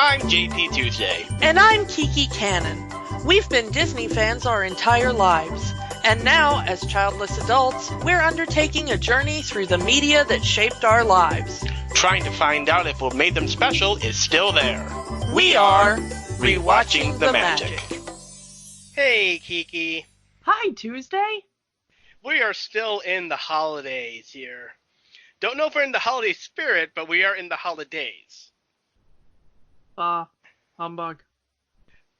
I'm JP Tuesday. And I'm Kiki Canon. We've been Disney fans our entire lives. And now, as childless adults, we're undertaking a journey through the media that shaped our lives. Trying to find out if what made them special is still there. We are Rewatching the Magic. Hey, Kiki. Hi, Tuesday. We are still in the holidays here. Don't know if we're in the holiday spirit, but we are in the holidays. Humbug.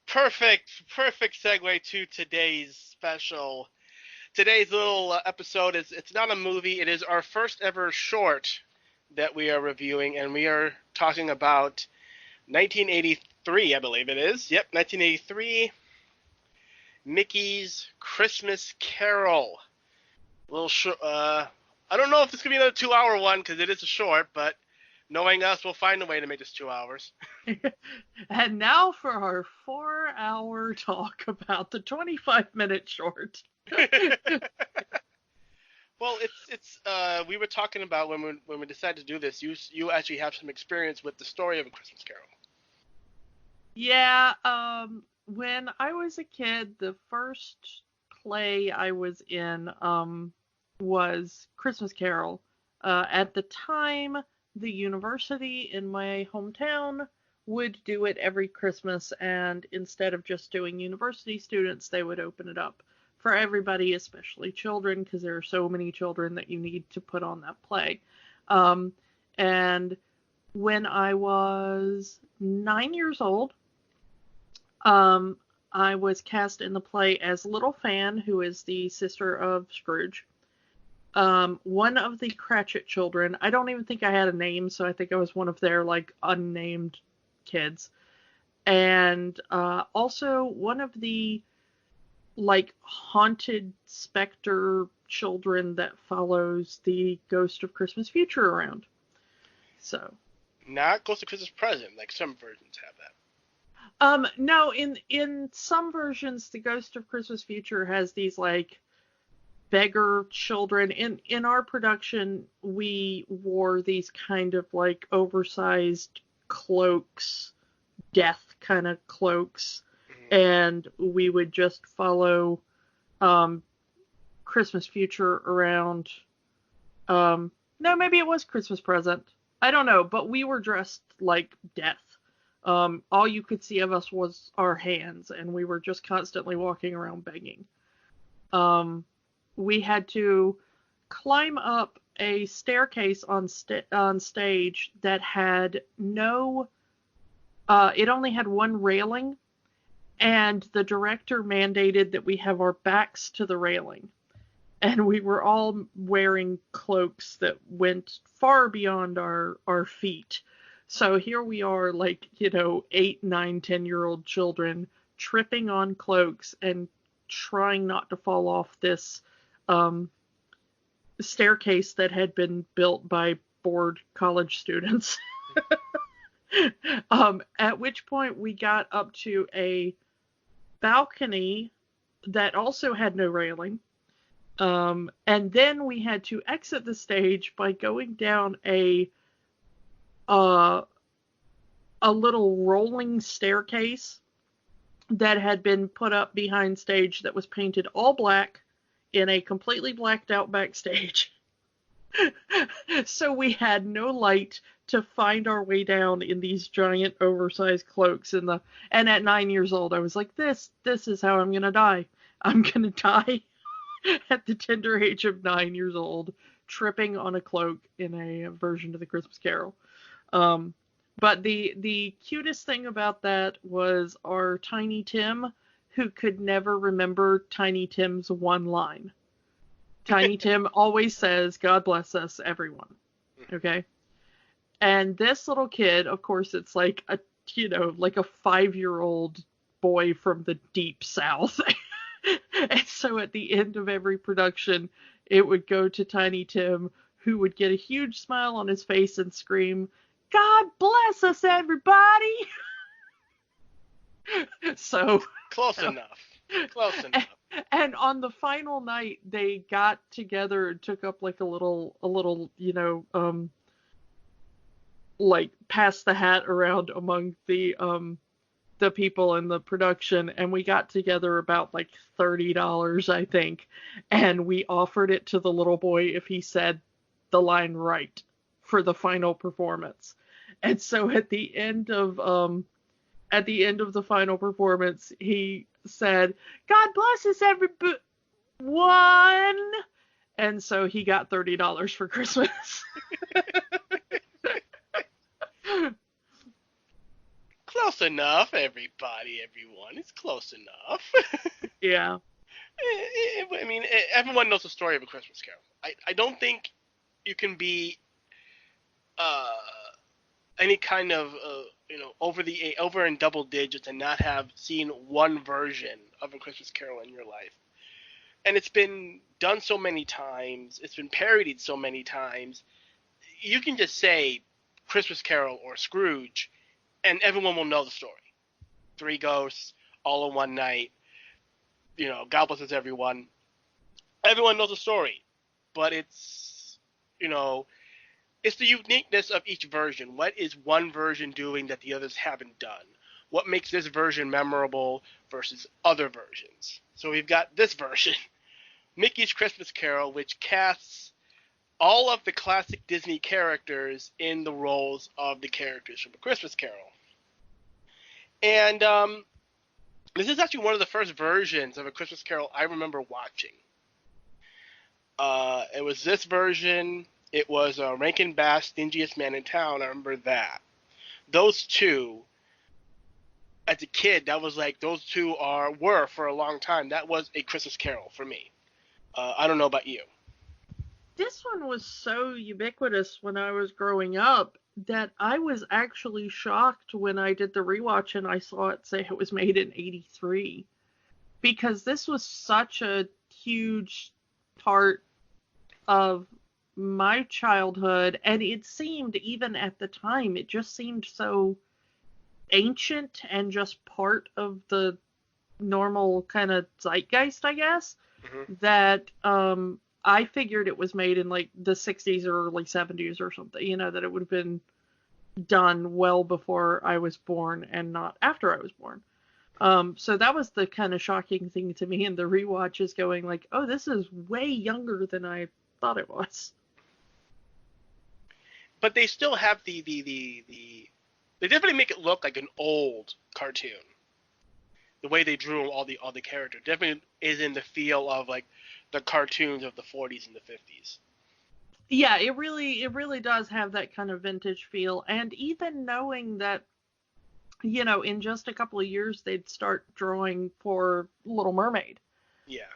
Perfect segue to today's special. Today's little episode it's not a movie, it is our first ever short that we are reviewing, and we are talking about 1983, I believe it is. Yep, 1983, Mickey's Christmas Carol. I don't know if this could be another 2-hour one, because it is a short, but knowing us, we'll find a way to make this 2 hours. And now for our 4-hour talk about the 25-minute short. Well, it's we were talking about when we decided to do this. You actually have some experience with the story of A Christmas Carol. Yeah, when I was a kid, the first play I was in was Christmas Carol. At the time, the university in my hometown would do it every Christmas, and instead of just doing university students, they would open it up for everybody, especially children, because there are so many children that you need to put on that play. And when I was 9 years old, I was cast in the play as Little Fan, who is the sister of Scrooge. One of the Cratchit children. I don't even think I had a name, so I think I was one of their, unnamed kids. And also one of the, haunted specter children that follows the Ghost of Christmas Future around. So. Not Ghost of Christmas Present, like some versions have that. No, in some versions, the Ghost of Christmas Future has these, beggar children. In our production, we wore these kind of oversized cloaks, death kind of cloaks, and we would just follow Christmas Future around. No, maybe it was Christmas Present. I don't know, but we were dressed like death. All you could see of us was our hands, and we were just constantly walking around begging. We had to climb up a staircase on stage that had no, it only had one railing, and the director mandated that we have our backs to the railing. And we were all wearing cloaks that went far beyond our feet. So here we are, 8, 9, 10-year-old children tripping on cloaks and trying not to fall off this staircase that had been built by bored college students. At which point we got up to a balcony that also had no railing. And then we had to exit the stage by going down a little rolling staircase that had been put up behind stage that was painted all black in a completely blacked out backstage. So we had no light to find our way down in these giant oversized cloaks and at 9 years old I was like, this is how I'm gonna die. I'm gonna die at the tender age of 9 years old, tripping on a cloak in a version of the Christmas Carol. But the cutest thing about that was our Tiny Tim, who could never remember Tiny Tim's one line. Tiny Tim always says, "God bless us, everyone." Okay? And this little kid, of course, it's like a 5-year-old boy from the deep South. And so at the end of every production, it would go to Tiny Tim, who would get a huge smile on his face and scream, "God bless us, everybody!" So Close enough. And on the final night, they got together and took up a little, like pass the hat around among the people in the production, and we got together about like $30, I think, and we offered it to the little boy if he said the line right for the final performance. And so at the end of the final performance, he said, "God blesses everyone," and so he got $30 for Christmas. Close enough, everybody, everyone. It's close enough. Yeah. I mean, everyone knows the story of A Christmas Carol. I don't think you can be any kind of over in double digits and not have seen one version of A Christmas Carol in your life. And it's been done so many times. It's been parodied so many times. You can just say Christmas Carol or Scrooge, and everyone will know the story. Three ghosts, all in one night. God blesses everyone. Everyone knows the story, but it's the uniqueness of each version. What is one version doing that the others haven't done? What makes this version memorable versus other versions? So we've got this version, Mickey's Christmas Carol, which casts all of the classic Disney characters in the roles of the characters from A Christmas Carol. And this is actually one of the first versions of A Christmas Carol I remember watching. It was this version. It was Rankin Bass, Stingiest Man in Town. I remember that. Those two, as a kid, that was like, those two were for a long time. That was A Christmas Carol for me. I don't know about you. This one was so ubiquitous when I was growing up that I was actually shocked when I did the rewatch and I saw it say it was made in '83, because this was such a huge part of my childhood, and it seemed, even at the time, it just seemed so ancient and just part of the normal kind of zeitgeist, I guess, that I figured it was made in like the 60s or early 70s or something, that it would have been done well before I was born and not after I was born. So that was the kind of shocking thing to me in the rewatch, is going like, oh, this is way younger than I thought it was. But they still have they definitely make it look like an old cartoon. The way they drew all the characters definitely is in the feel of like the cartoons of the 40s and the 50s. Yeah, it really does have that kind of vintage feel. And even knowing that, in just a couple of years they'd start drawing for Little Mermaid. Yeah.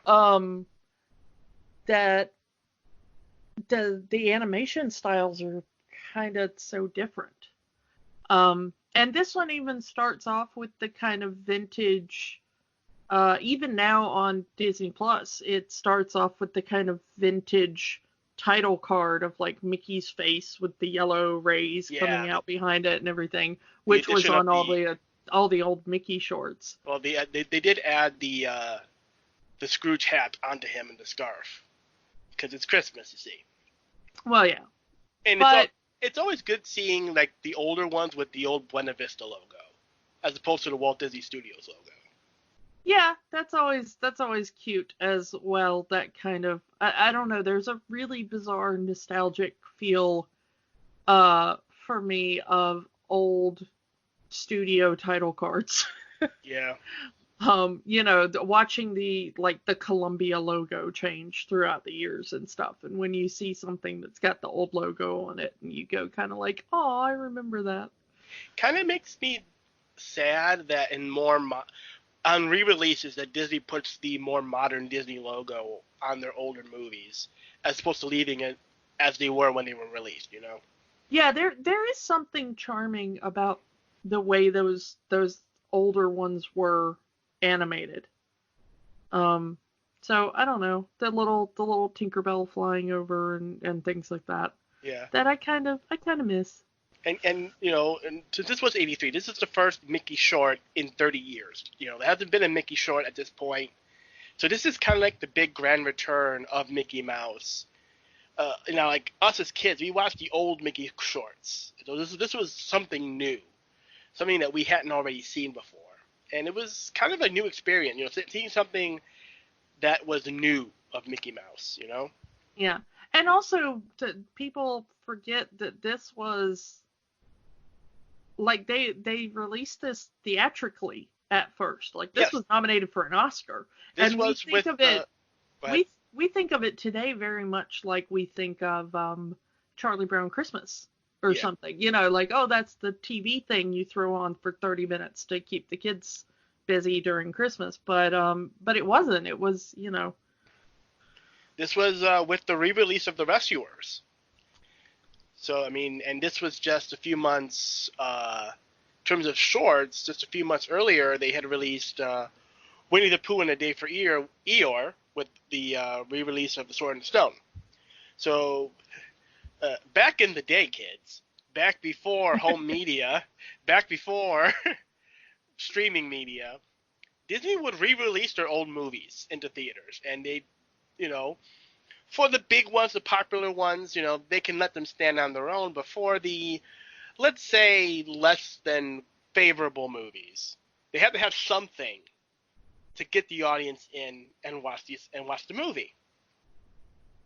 That the animation styles are kind of so different. And this one even starts off with the kind of vintage, even now on Disney Plus, it starts off with the kind of vintage title card of like Mickey's face with the yellow rays coming out behind it and everything, which was on all the old Mickey shorts. Well, they did add the Scrooge hat onto him and the scarf, because it's Christmas, you see. Well, yeah. And it's always good seeing like the older ones with the old Buena Vista logo, as opposed to the Walt Disney Studios logo. Yeah, that's always cute as well. That kind of, I don't know. There's a really bizarre nostalgic feel, for me, of old studio title cards. Yeah. Watching the Columbia logo change throughout the years and stuff, and when you see something that's got the old logo on it, and you go kind of like, oh, I remember that. Kind of makes me sad that on re-releases that Disney puts the more modern Disney logo on their older movies, as opposed to leaving it as they were when they were released. Yeah, there is something charming about the way those older ones were animated. So I don't know, the little Tinkerbell flying over and things like that. Yeah. That I kind of miss. And since this was '83, this is the first Mickey short in 30 years. There hasn't been a Mickey short at this point, so this is kind of like the big grand return of Mickey Mouse, like us as kids, we watched the old Mickey shorts. So this was something new, something that we hadn't already seen before, and it was kind of a new experience. Seeing something that was new of Mickey Mouse. Yeah. And also, people forget that this was like they released this theatrically at first. Like this Yes, was nominated for an Oscar, this and we was think with of it. We think of it today very much like we think of Charlie Brown Christmas or yeah. something. Like, oh, that's the TV thing you throw on for 30 minutes to keep the kids busy during Christmas. But it wasn't. It was, This was with the re-release of The Rescuers. So, I mean, and this was just a few months, in terms of shorts, just a few months earlier, they had released Winnie the Pooh and a Day for Eeyore with the re-release of The Sword and the Stone. So, back in the day, kids, back before home media, back before streaming media, Disney would re-release their old movies into theaters, and they, for the big ones, the popular ones, they can let them stand on their own. But for the, let's say, less than favorable movies, they had to have something to get the audience in and watch the movie.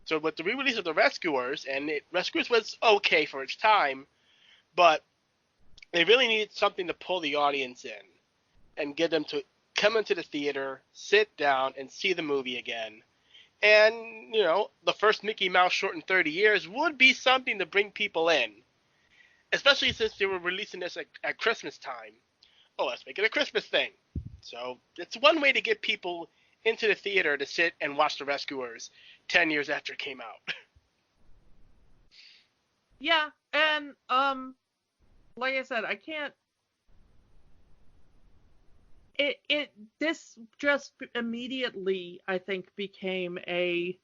So with the re-release of The Rescuers, Rescuers was okay for its time, but they really needed something to pull the audience in and get them to come into the theater, sit down, and see the movie again. And, the first Mickey Mouse short in 30 years would be something to bring people in, especially since they were releasing this at Christmas time. Oh, let's make it a Christmas thing. So it's one way to get people into the theater to sit and watch The Rescuers 10 years after it came out. Yeah, and like I said, I can't. This just immediately, I think, became a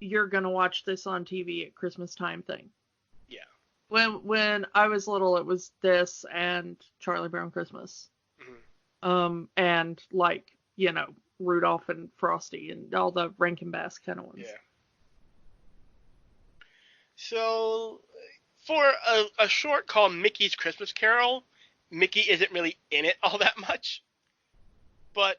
you're gonna watch this on TV at Christmas time thing. Yeah. When I was little, it was this and Charlie Brown Christmas. Mm-hmm. And like, Rudolph and Frosty and all the Rankin Bass kind of ones. Yeah. So, for a short called Mickey's Christmas Carol, Mickey isn't really in it all that much. But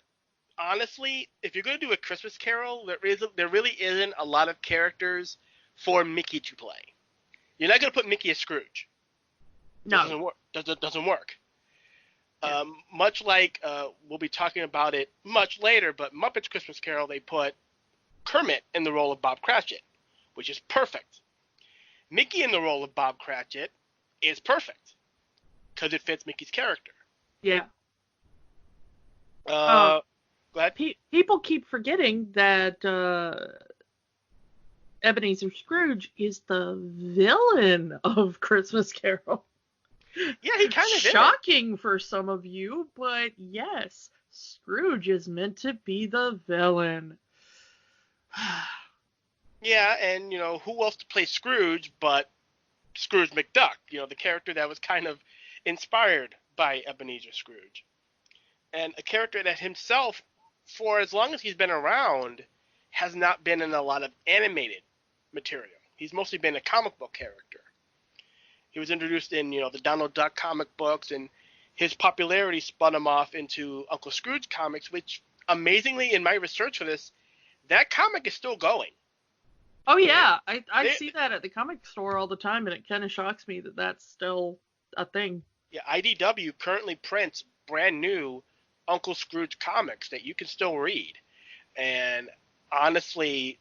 honestly, if you're going to do a Christmas Carol, there really isn't a lot of characters for Mickey to play. You're not going to put Mickey as Scrooge. No. Doesn't work. Yeah. Much like we'll be talking about it much later, but Muppets Christmas Carol, they put Kermit in the role of Bob Cratchit, which is perfect. Mickey in the role of Bob Cratchit is perfect because it fits Mickey's character. Yeah. Go ahead. People keep forgetting that Ebenezer Scrooge is the villain of Christmas Carol. Yeah, he kind of is. Shocking for some of you, but yes, Scrooge is meant to be the villain. Yeah, and who else to play Scrooge but Scrooge McDuck? The character that was kind of inspired by Ebenezer Scrooge, and a character that himself, for as long as he's been around, has not been in a lot of animated material. He's mostly been a comic book character. He was introduced in, the Donald Duck comic books, and his popularity spun him off into Uncle Scrooge comics, which, amazingly, in my research for this, that comic is still going. Oh, yeah. I see that at the comic store all the time, and it kind of shocks me that that's still a thing. Yeah, IDW currently prints brand new Uncle Scrooge comics that you can still read. And honestly,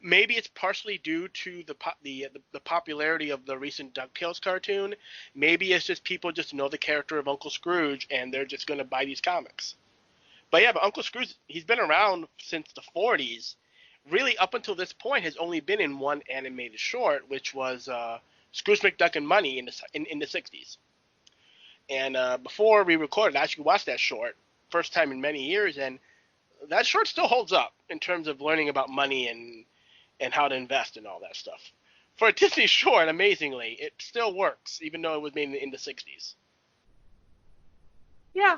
maybe it's partially due to the popularity of the recent DuckTales cartoon. Maybe it's just people just know the character of Uncle Scrooge and they're just going to buy these comics. But yeah, Uncle Scrooge, he's been around since the 40s. Really, up until this point, has only been in one animated short, which was Scrooge McDuck and Money in the 60s. And before we recorded, I actually watched that short, first time in many years, and that short still holds up in terms of learning about money and how to invest and all that stuff. For a Disney short, amazingly, it still works, even though it was made in the 60s. Yeah.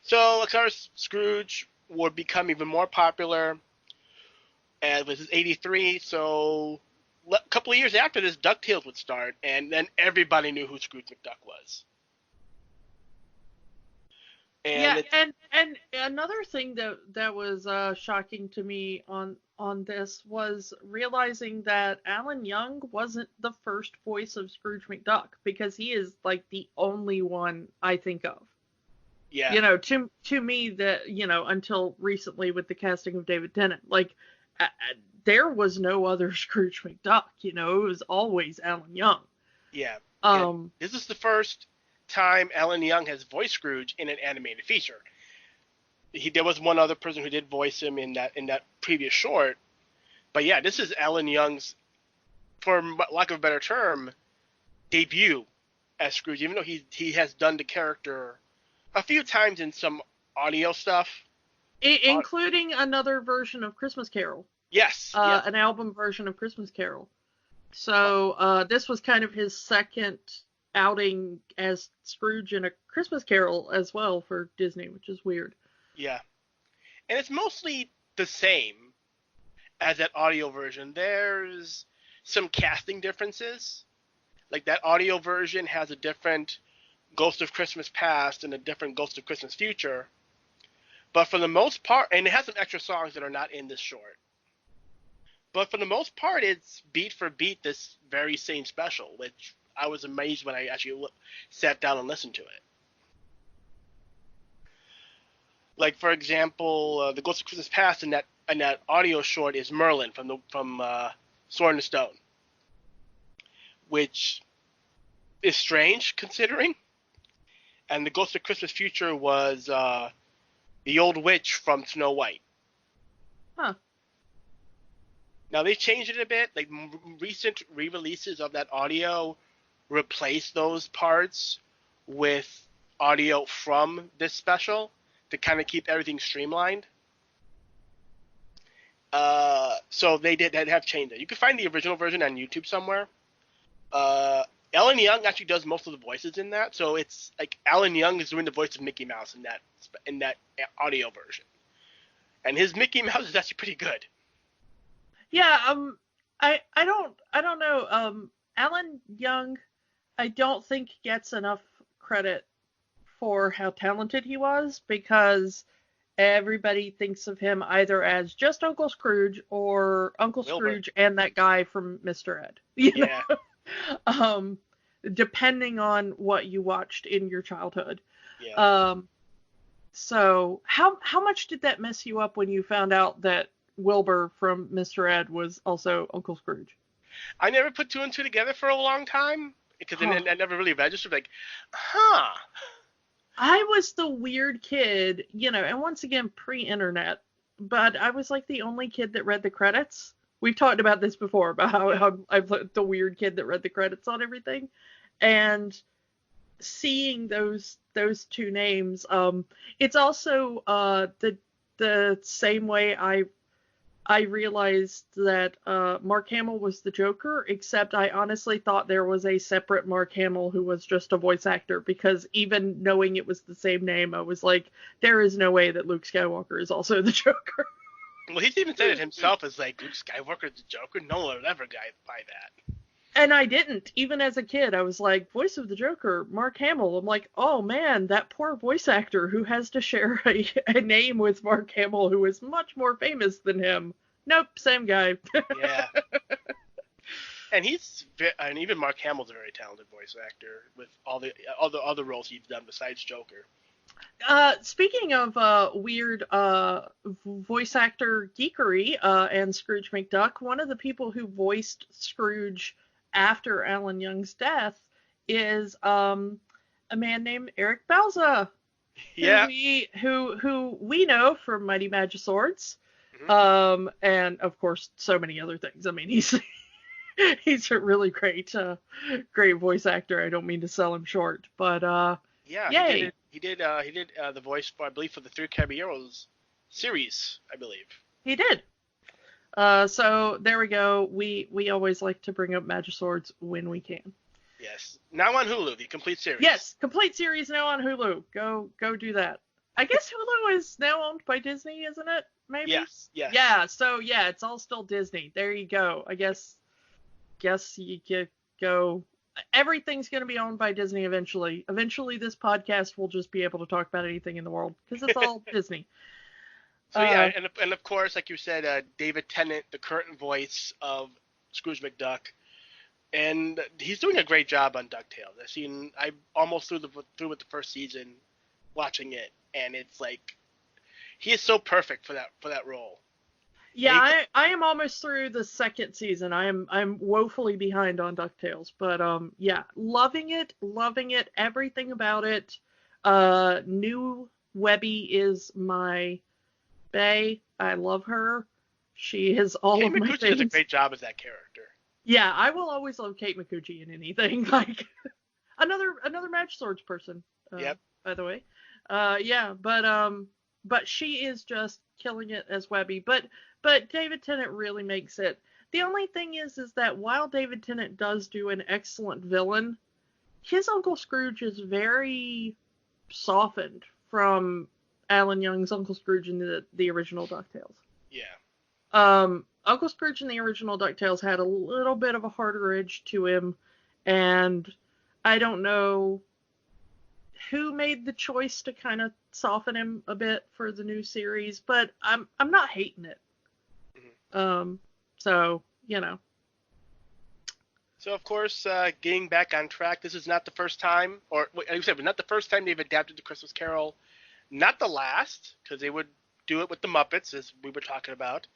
So, of course, Scrooge would become even more popular And this is 83, so a couple of years after this, DuckTales would start, and then everybody knew who Scrooge McDuck was. And and another thing that was shocking to me on this was realizing that Alan Young wasn't the first voice of Scrooge McDuck, because he is like the only one I think of. Yeah. You know, to me, that, you know, until recently with the casting of David Tennant, like there was no other Scrooge McDuck. You know, it was always Alan Young. Yeah. This is the first time Alan Young has voiced Scrooge in an animated feature. There was one other person who did voice him in that previous short, but yeah, this is Alan Young's, for lack of a better term, debut as Scrooge. Even though he has done the character a few times in some audio stuff, including another version of Christmas Carol. Yes. An album version of Christmas Carol. So this was kind of his second outing as Scrooge in A Christmas Carol as well for Disney, which is weird. Yeah. And it's mostly the same as that audio version. There's some casting differences. Like that audio version has a different Ghost of Christmas Past and a different Ghost of Christmas Future. But for the most part, and it has some extra songs that are not in this short. But for the most part, it's beat for beat this very same special, which I was amazed when I actually sat down and listened to it. Like, for example, the Ghost of Christmas Past in that audio short is Merlin from Sword in the Stone, which is strange considering. And the Ghost of Christmas Future was the old witch from Snow White. Huh. Now they changed it a bit. Like recent re-releases of that audio replace those parts with audio from this special to kind of keep everything streamlined. So they have changed it. You can find the original version on YouTube somewhere. Alan Young actually does most of the voices in that, so it's like Alan Young is doing the voice of Mickey Mouse in that audio version, and his Mickey Mouse is actually pretty good. Yeah, I don't know. Alan Young, I don't think gets enough credit for how talented he was, because everybody thinks of him either as just Uncle Scrooge or Uncle Wilbur. Scrooge and that guy from Mr. Ed. Yeah. Depending on what you watched in your childhood. Yeah. So how much did that mess you up when you found out that Wilbur from Mr. Ed was also Uncle Scrooge? I never put two and two together for a long time because I never really registered. Like, huh. I was the weird kid, you know, and once again, pre-internet, but I was like the only kid that read the credits. We've talked about this before, about how I'm the weird kid that read the credits on everything. And seeing those two names, it's also the same way I realized that Mark Hamill was the Joker, except I honestly thought there was a separate Mark Hamill who was just a voice actor, because even knowing it was the same name, I was like, there is no way that Luke Skywalker is also the Joker. Well, he's even said it himself as like, Luke Skywalker's the Joker? No one would ever buy that. And I didn't. Even as a kid, I was like, voice of the Joker, Mark Hamill. I'm like, oh man, that poor voice actor who has to share a name with Mark Hamill, who is much more famous than him. Nope, same guy. Yeah. And even Mark Hamill's a very talented voice actor with all the other roles he's done besides Joker. Speaking of weird voice actor geekery and Scrooge McDuck, one of the people who voiced Scrooge after Alan Young's death is a man named Eric Balza. Yeah. Who we know from Mighty Magiswords. Mm-hmm. And of course so many other things. I mean, he's a really great voice actor. I don't mean to sell him short, but yeah, yay. He did the voice for, I believe, for the Three Caballeros series, I believe. He did. So there we go. We always like to bring up Magiswords when we can. Yes. Now on Hulu, the complete series. Yes, complete series now on Hulu. Go do that. I guess Hulu is now owned by Disney, isn't it? maybe? Yes, yes. Yeah, so yeah, it's all still Disney. There you go. I guess you could go. Everything's going to be owned by Disney eventually. Eventually, this podcast will just be able to talk about anything in the world because it's all Disney. So yeah, and of course, like you said, David Tennant, the current voice of Scrooge McDuck, and he's doing a great job on DuckTales. I almost through with the first season, watching it, and it's like he is so perfect for that role. Yeah, I am almost through the second season. I'm woefully behind on DuckTales, but yeah, loving it, everything about it. New Webby is my bae. I love her. She is all Kate of my Micucci things. does a great job as that character. Yeah, I will always love Kate Micucci in anything. Like another Match Swords person. Yep. By the way. Yeah, but she is just killing it as Webby. But David Tennant really makes it. The only thing is that while David Tennant does do an excellent villain, his Uncle Scrooge is very softened from Alan Young's Uncle Scrooge in the original DuckTales. Yeah. Uncle Scrooge in the original DuckTales had a little bit of a harder edge to him, and I don't know who made the choice to kind of soften him a bit for the new series, but I'm not hating it. Mm-hmm. So, you know. So, of course, getting back on track, this is not the first time, or like you said, not the first time they've adapted the Christmas Carol. Not the last, because they would do it with the Muppets, as we were talking about.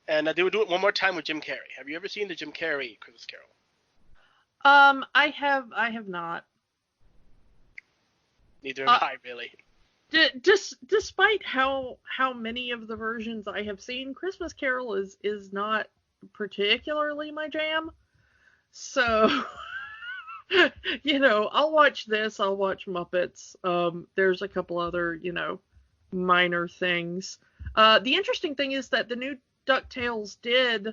And they would do it one more time with Jim Carrey. Have you ever seen the Jim Carrey Christmas Carol? I have not. Neither have I, really. Despite how many of the versions I have seen, Christmas Carol is not particularly my jam. So, I'll watch this. I'll watch Muppets. There's a couple other, minor things. The interesting thing is that the new DuckTales did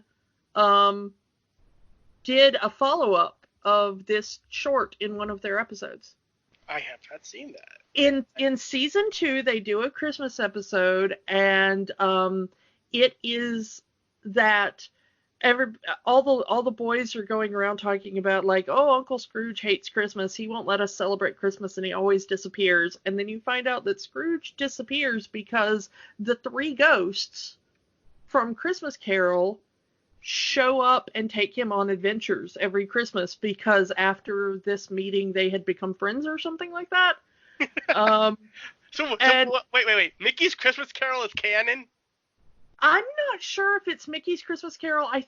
a follow-up of this short in one of their episodes. I have not seen that. In season 2, they do a Christmas episode, and it is that all the boys are going around talking about, like, oh, Uncle Scrooge hates Christmas. He won't let us celebrate Christmas, and he always disappears. And then you find out that Scrooge disappears because the 3 ghosts from Christmas Carol show up and take him on adventures every Christmas because after this meeting they had become friends or something like that. So wait. Mickey's Christmas Carol is canon? I'm not sure if it's Mickey's Christmas Carol. I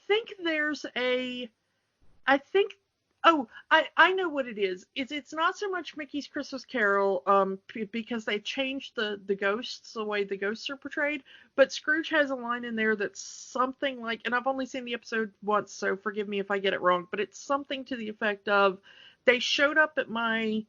know what it is. It's not so much Mickey's Christmas Carol, because they changed the ghosts, the way the ghosts are portrayed, but Scrooge has a line in there that's something like, and I've only seen the episode once, so forgive me if I get it wrong, but it's something to the effect of, they showed up at my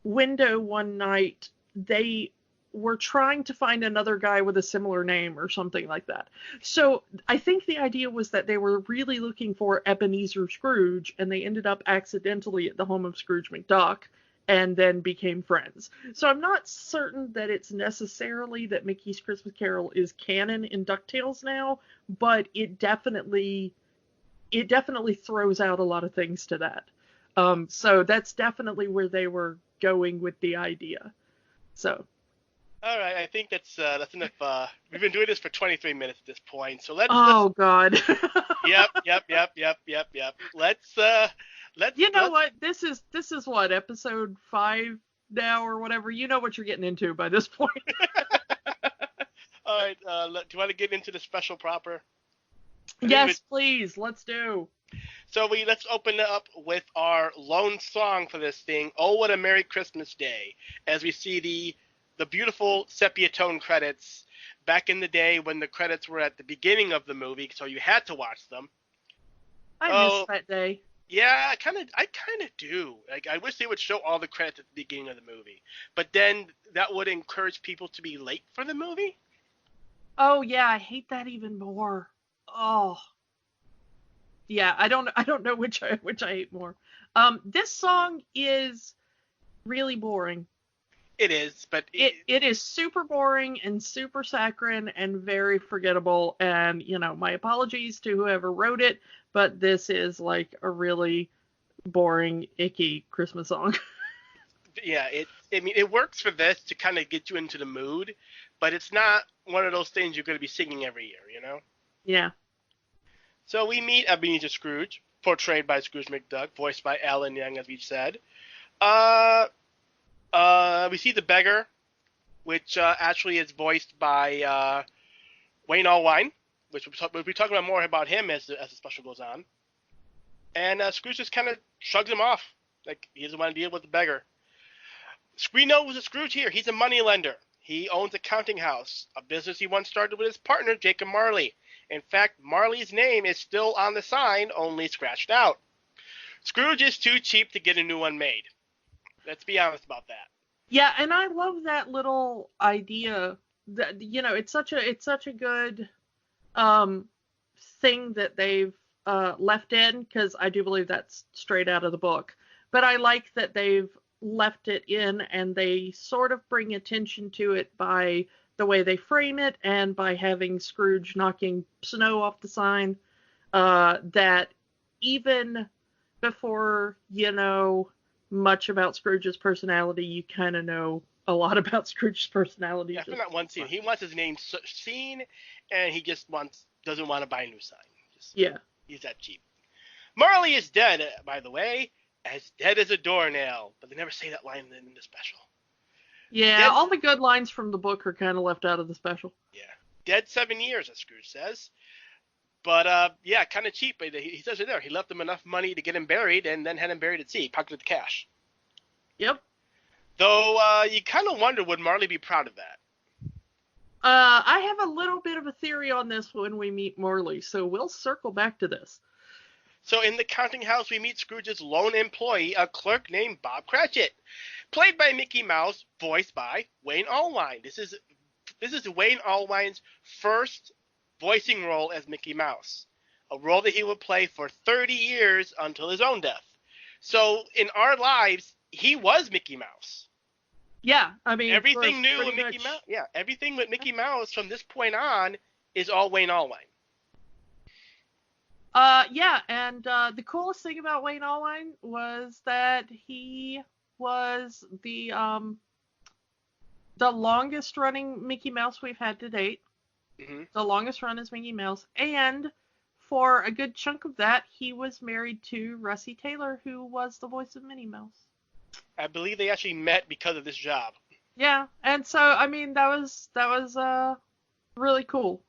window one night, they were trying to find another guy with a similar name or something like that. So I think the idea was that they were really looking for Ebenezer Scrooge, and they ended up accidentally at the home of Scrooge McDuck and then became friends. So I'm not certain that it's necessarily that Mickey's Christmas Carol is canon in DuckTales now, but it definitely throws out a lot of things to that. So that's definitely where they were going with the idea. So. All right, I think that's enough. We've been doing this for 23 minutes at this point, so let's. God. Yep. Let's. You know what? This is what, episode 5 now or whatever. You know what you're getting into by this point. All right. Do you want to get into the special proper? Yes, please. Let's do. So let's open it up with our lone song for this thing. Oh, What a Merry Christmas Day, as we see the beautiful sepia tone credits back in the day when the credits were at the beginning of the movie, so you had to watch them. I miss that day. Yeah, I kind of do. Like, I wish they would show all the credits at the beginning of the movie, but then that would encourage people to be late for the movie. Oh yeah, I hate that even more. Oh. Yeah, I don't know which I hate more. This song is really boring. It is, but It is super boring and super saccharine and very forgettable. And, my apologies to whoever wrote it, but this is like a really boring, icky Christmas song. yeah, it works for this to kind of get you into the mood, but it's not one of those things you're going to be singing every year. Yeah. So we meet Ebenezer Scrooge, portrayed by Scrooge McDuck, voiced by Alan Young, as we said. We see the beggar, which actually is voiced by Wayne Allwine, which we'll be talking about more about him as the special goes on. And Scrooge just kind of shrugs him off, like he doesn't want to deal with the beggar. We know who's a Scrooge here. He's a moneylender. He owns a counting house, a business he once started with his partner, Jacob Marley. In fact, Marley's name is still on the sign, only scratched out. Scrooge is too cheap to get a new one made. Let's be honest about that. Yeah, and I love that little idea that it's such a good thing that they've left in, because I do believe that's straight out of the book. But I like that they've left it in, and they sort of bring attention to it by the way they frame it and by having Scrooge knocking snow off the sign. That even before much about Scrooge's personality, you kind of know a lot about Scrooge's personality. Yeah, from that one scene, he wants his name seen, and he just doesn't want to buy a new sign. Yeah. He's that cheap. Marley is dead, by the way, as dead as a doornail, but they never say that line in the special. Yeah, dead, all the good lines from the book are kind of left out of the special. Yeah. Dead 7 years, as Scrooge says. But, yeah, kind of cheap. He says it there. He left them enough money to get him buried and then had him buried at sea, pocketed the cash. Yep. Though you kind of wonder, would Marley be proud of that? I have a little bit of a theory on this when we meet Marley, so we'll circle back to this. So in the counting house, we meet Scrooge's lone employee, a clerk named Bob Cratchit, played by Mickey Mouse, voiced by Wayne Allwine. This is Wayne Allwine's first voicing role as Mickey Mouse, a role that he would play for 30 years until his own death. So in our lives, he was Mickey Mouse. Yeah, I mean, everything new with Mickey Mouse. Yeah, everything with Mickey Mouse from this point on is all Wayne Allwine. Yeah, and the coolest thing about Wayne Allwine was that he was the longest running Mickey Mouse we've had to date. Mm-hmm. The longest run is Mickey Mouse, and for a good chunk of that, he was married to Russie Taylor, who was the voice of Minnie Mouse. I believe they actually met because of this job. Yeah, and so I mean that was really cool,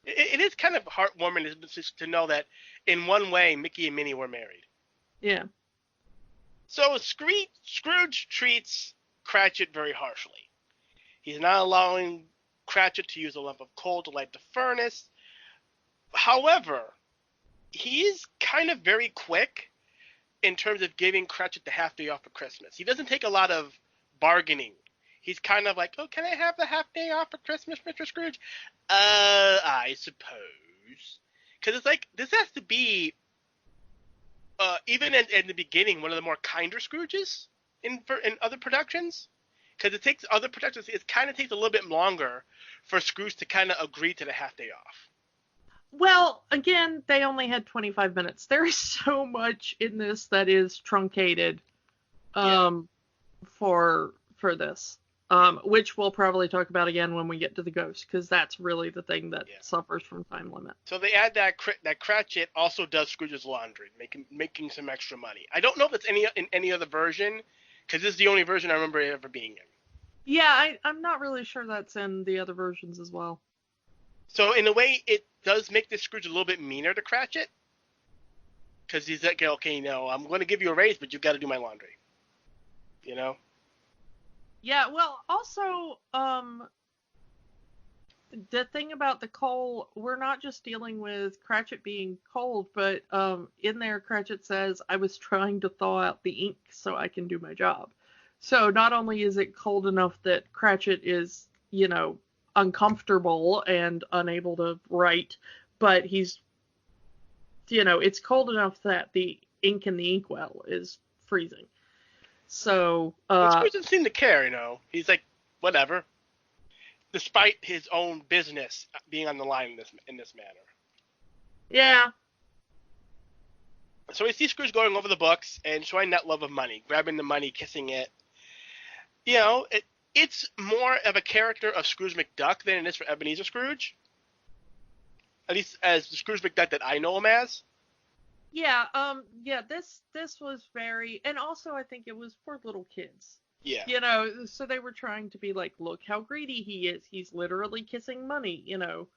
It is kind of heartwarming to know that in one way Mickey and Minnie were married. Yeah. So Scrooge treats Cratchit very harshly. He's not allowing Cratchit to use a lump of coal to light the furnace. However, he is kind of very quick in terms of giving Cratchit the half day off for Christmas. He doesn't take a lot of bargaining. He's kind of like, oh, can I have the half day off for Christmas, Mr. Scrooge? I suppose. Because it's like, this has to be, even in the beginning, one of the more kinder Scrooges in other productions. Because it takes other productions, it kind of takes a little bit longer for Scrooge to kind of agree to the half day off. Well, again, they only had 25 minutes. There is so much in this that is truncated for this, which we'll probably talk about again when we get to the ghost, because that's really the thing that suffers from time limit. So they add that Cratchit also does Scrooge's laundry, making some extra money. I don't know if it's in any other version, because this is the only version I remember it ever being in. Yeah, I'm not really sure that's in the other versions as well. So in a way, it does make this Scrooge a little bit meaner to Cratchit. Because he's like, okay, I'm going to give you a raise, but you've got to do my laundry. Yeah, well, also, the thing about the coal, we're not just dealing with Cratchit being cold, but in there, Cratchit says, I was trying to thaw out the ink so I can do my job. So not only is it cold enough that Cratchit is, uncomfortable and unable to write, but he's, it's cold enough that the ink in the inkwell is freezing. So, But Scrooge doesn't seem to care, you know. He's like, whatever, despite his own business being on the line in this manner. yeah, So we see Scrooge going over the books and showing that love of money, grabbing the money, kissing it. You know, it's more of a character of Scrooge McDuck than it is for Ebenezer Scrooge. At least as the Scrooge McDuck that I know him as. yeah, yeah. This was very, and also I think it was for little kids. Yeah. You know, so they were trying to be like, look how greedy he is. He's literally kissing money. You know,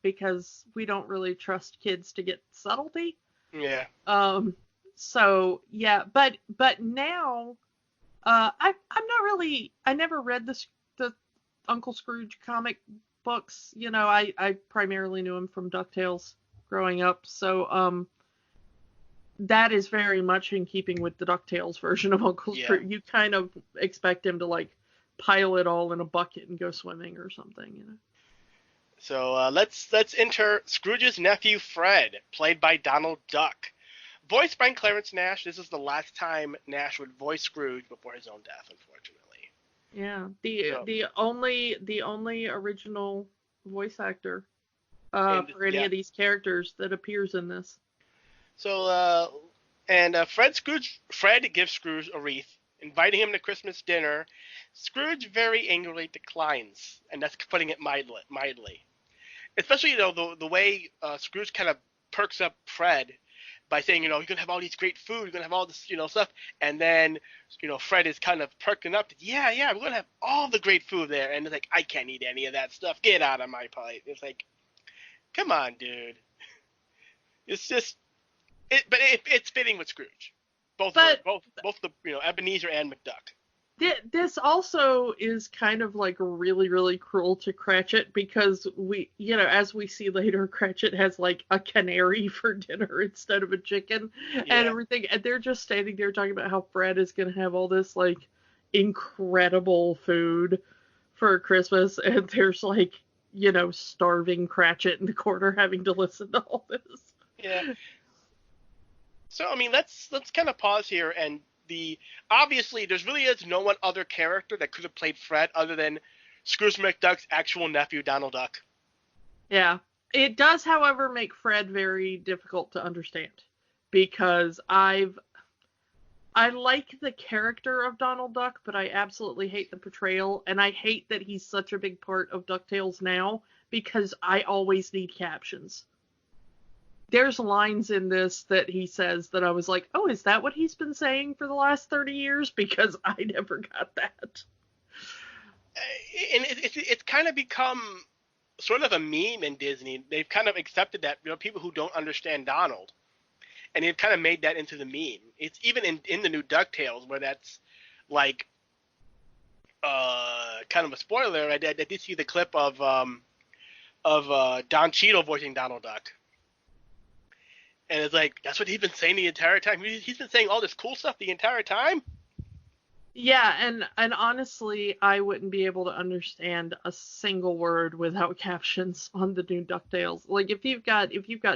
because we don't really trust kids to get subtlety. Yeah. So yeah, but now, I'm not really. I never read the Uncle Scrooge comic books. You know, I primarily knew him from DuckTales growing up. So that is very much in keeping with the DuckTales version of Uncle Scrooge. You kind of expect him to like pile it all in a bucket and go swimming or something, you know. So let's enter Scrooge's nephew Fred, played by Donald Duck, voiced by Clarence Nash. This is the last time Nash would voice Scrooge before his own death, unfortunately. Yeah, the only original voice actor for any of these characters that appears in this. So Fred gives Scrooge a wreath, inviting him to Christmas dinner. Scrooge very angrily declines, and that's putting it mildly. Especially, you know, the way Scrooge kind of perks up Fred by saying, you know, you're going to have all these great food, you're going to have all this, you know, stuff. And then, you know, Fred is kind of perking up. Yeah, we're going to have all the great food there. And it's like, I can't eat any of that stuff. Get out of my plate. It's like, come on, dude. It's just, it's fitting with Scrooge. Both the, you know, Ebenezer and McDuck. This also is kind of like really, really cruel to Cratchit because we, you know, as we see later, Cratchit has like a canary for dinner instead of a chicken and everything. And they're just standing there talking about how Fred is going to have all this like incredible food for Christmas. And there's like, you know, starving Cratchit in the corner having to listen to all this. Yeah. So, I mean, let's kind of pause here and obviously there really is no one other character that could have played Fred other than Scrooge McDuck's actual nephew, Donald Duck. Yeah. It does, however, make Fred very difficult to understand because I like the character of Donald Duck, but I absolutely hate the portrayal, and I hate that he's such a big part of DuckTales now because I always need captions. There's lines in this that he says that I was like, oh, is that what he's been saying for the last 30 years? Because I never got that. And it's kind of become sort of a meme in Disney. They've kind of accepted that, you know, people who don't understand Donald. And they've kind of made that into the meme. It's even in the new DuckTales where that's like kind of a spoiler. I did see the clip of Don Cheadle voicing Donald Duck. And it's like, that's what he's been saying the entire time. He's been saying all this cool stuff the entire time. Yeah, and honestly, I wouldn't be able to understand a single word without captions on the new DuckTales. Like, if you've got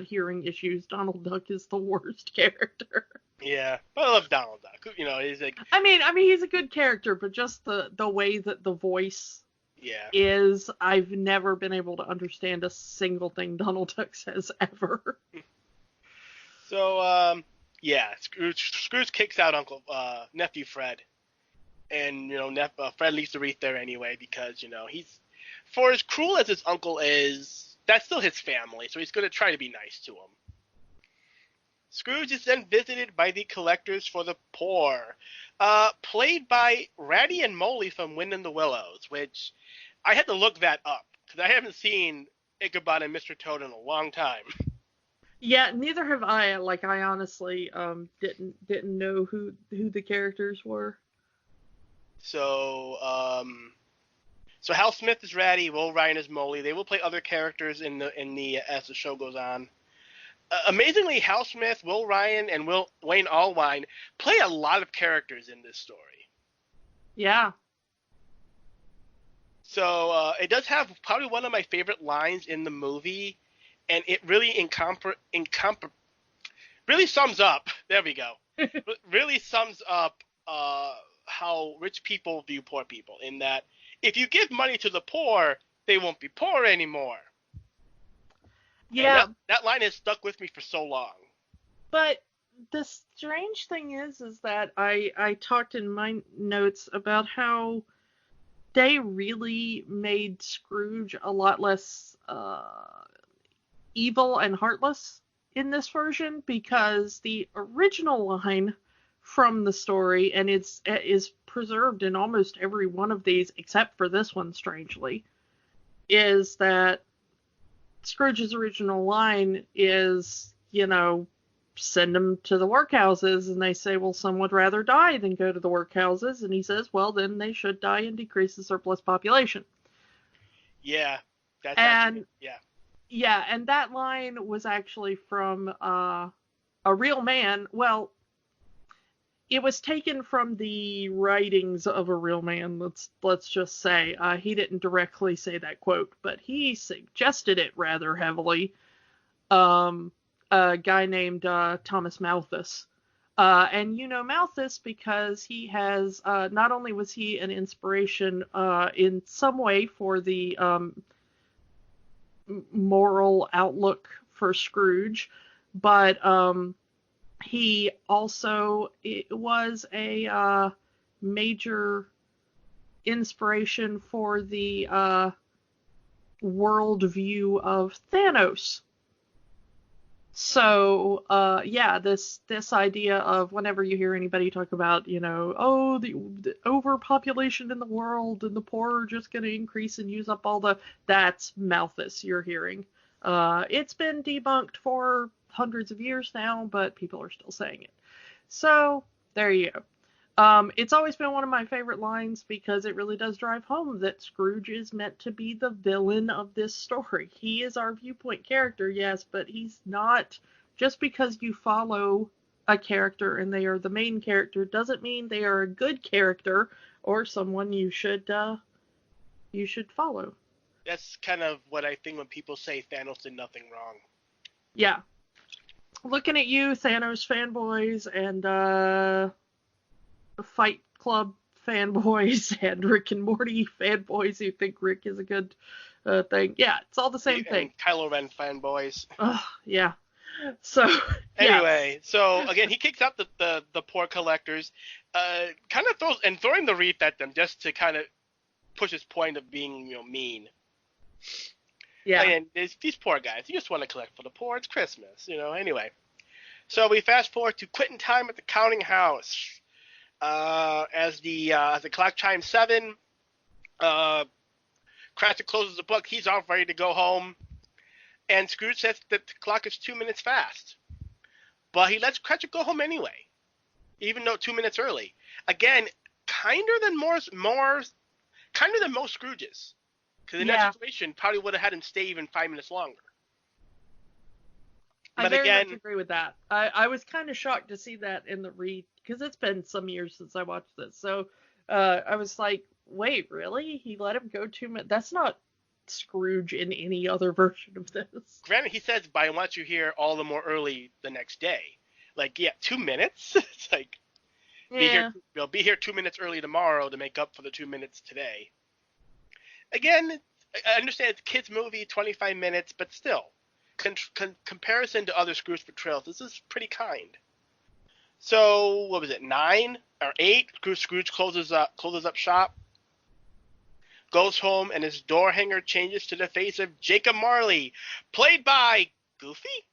hearing issues, Donald Duck is the worst character. Yeah, but I love Donald Duck. You know, he's like. I mean, he's a good character, but just the way that the voice. Yeah. Is, I've never been able to understand a single thing Donald Duck says ever. So, Scrooge kicks out nephew Fred, and you know, Fred leaves the wreath there anyway because, you know, he's, for as cruel as his uncle is, that's still his family, so he's going to try to be nice to him. Scrooge is then visited by the Collectors for the Poor, played by Ratty and Moley from Wind in the Willows, which I had to look that up because I haven't seen Ichabod and Mr. Toad in a long time. Yeah, neither have I. Like, I honestly didn't know who the characters were. So Hal Smith is Ratty, Will Ryan is Moley. They will play other characters in the as the show goes on. Amazingly, Hal Smith, Will Ryan, and Wayne Allwine play a lot of characters in this story. Yeah. So it does have probably one of my favorite lines in the movie. And it really really sums up. There we go. Really sums up how rich people view poor people, in that if you give money to the poor, they won't be poor anymore. And Yeah, that line has stuck with me for so long. but the strange thing is that I talked in my notes about how they really made Scrooge a lot less evil and heartless in this version, because the original line from the story, and is preserved in almost every one of these except for this one, strangely, is that Scrooge's original line is, send them to the workhouses, and they say, well, some would rather die than go to the workhouses, and he says, well, then they should die and decrease the surplus population. Yeah, that's And actually, yeah. yeah, and that line was actually from a real man. Well, it was taken from the writings of a real man. Let's just say he didn't directly say that quote, but he suggested it rather heavily. A guy named Thomas Malthus. And you know Malthus because he has, not only was he an inspiration in some way for the moral outlook for Scrooge, but he also was a major inspiration for the worldview of Thanos. So, yeah, this idea of whenever you hear anybody talk about, the overpopulation in the world and the poor are just going to increase and use up that's Malthus you're hearing. It's been debunked for hundreds of years now, but people are still saying it. So, there you go. It's always been one of my favorite lines because it really does drive home that Scrooge is meant to be the villain of this story. He is our viewpoint character, yes, but he's not. Just because you follow a character and they are the main character doesn't mean they are a good character or someone you should follow. That's kind of what I think when people say Thanos did nothing wrong. Yeah. Looking at you, Thanos fanboys, and Fight Club fanboys and Rick and Morty fanboys who think Rick is a good thing. Yeah, it's all the same thing. And Kylo Ren fanboys. Yeah. So anyway, so again, he kicks out the poor collectors, kind of throwing the wreath at them just to kind of push his point of being mean. Yeah. And these poor guys, you just want to collect for the poor. It's Christmas, Anyway, so we fast forward to quitting time at the counting house. As the clock chimes 7, Cratchit closes the book. He's off, ready to go home. And Scrooge says that the clock is 2 minutes fast. But he lets Cratchit go home anyway, even though 2 minutes early. Again, kinder than most Scrooges. Because in that situation, probably would have had him stay even 5 minutes longer. I very much agree with that. I was kind of shocked to see that in the read, because it's been some years since I watched this. So I was like, wait, really? He let him go 2 minutes? That's not Scrooge in any other version of this. Granted, he says, but I want you here all the more early the next day. Like, yeah, 2 minutes? It's like, be here 2 minutes early tomorrow to make up for the 2 minutes today. Again, I understand it's a kid's movie, 25 minutes, but still. Comparison to other Scrooge portrayals, this is pretty kind. So, what was it, 9 or 8? Scrooge closes up shop, goes home, and his door hanger changes to the face of Jacob Marley, played by Goofy?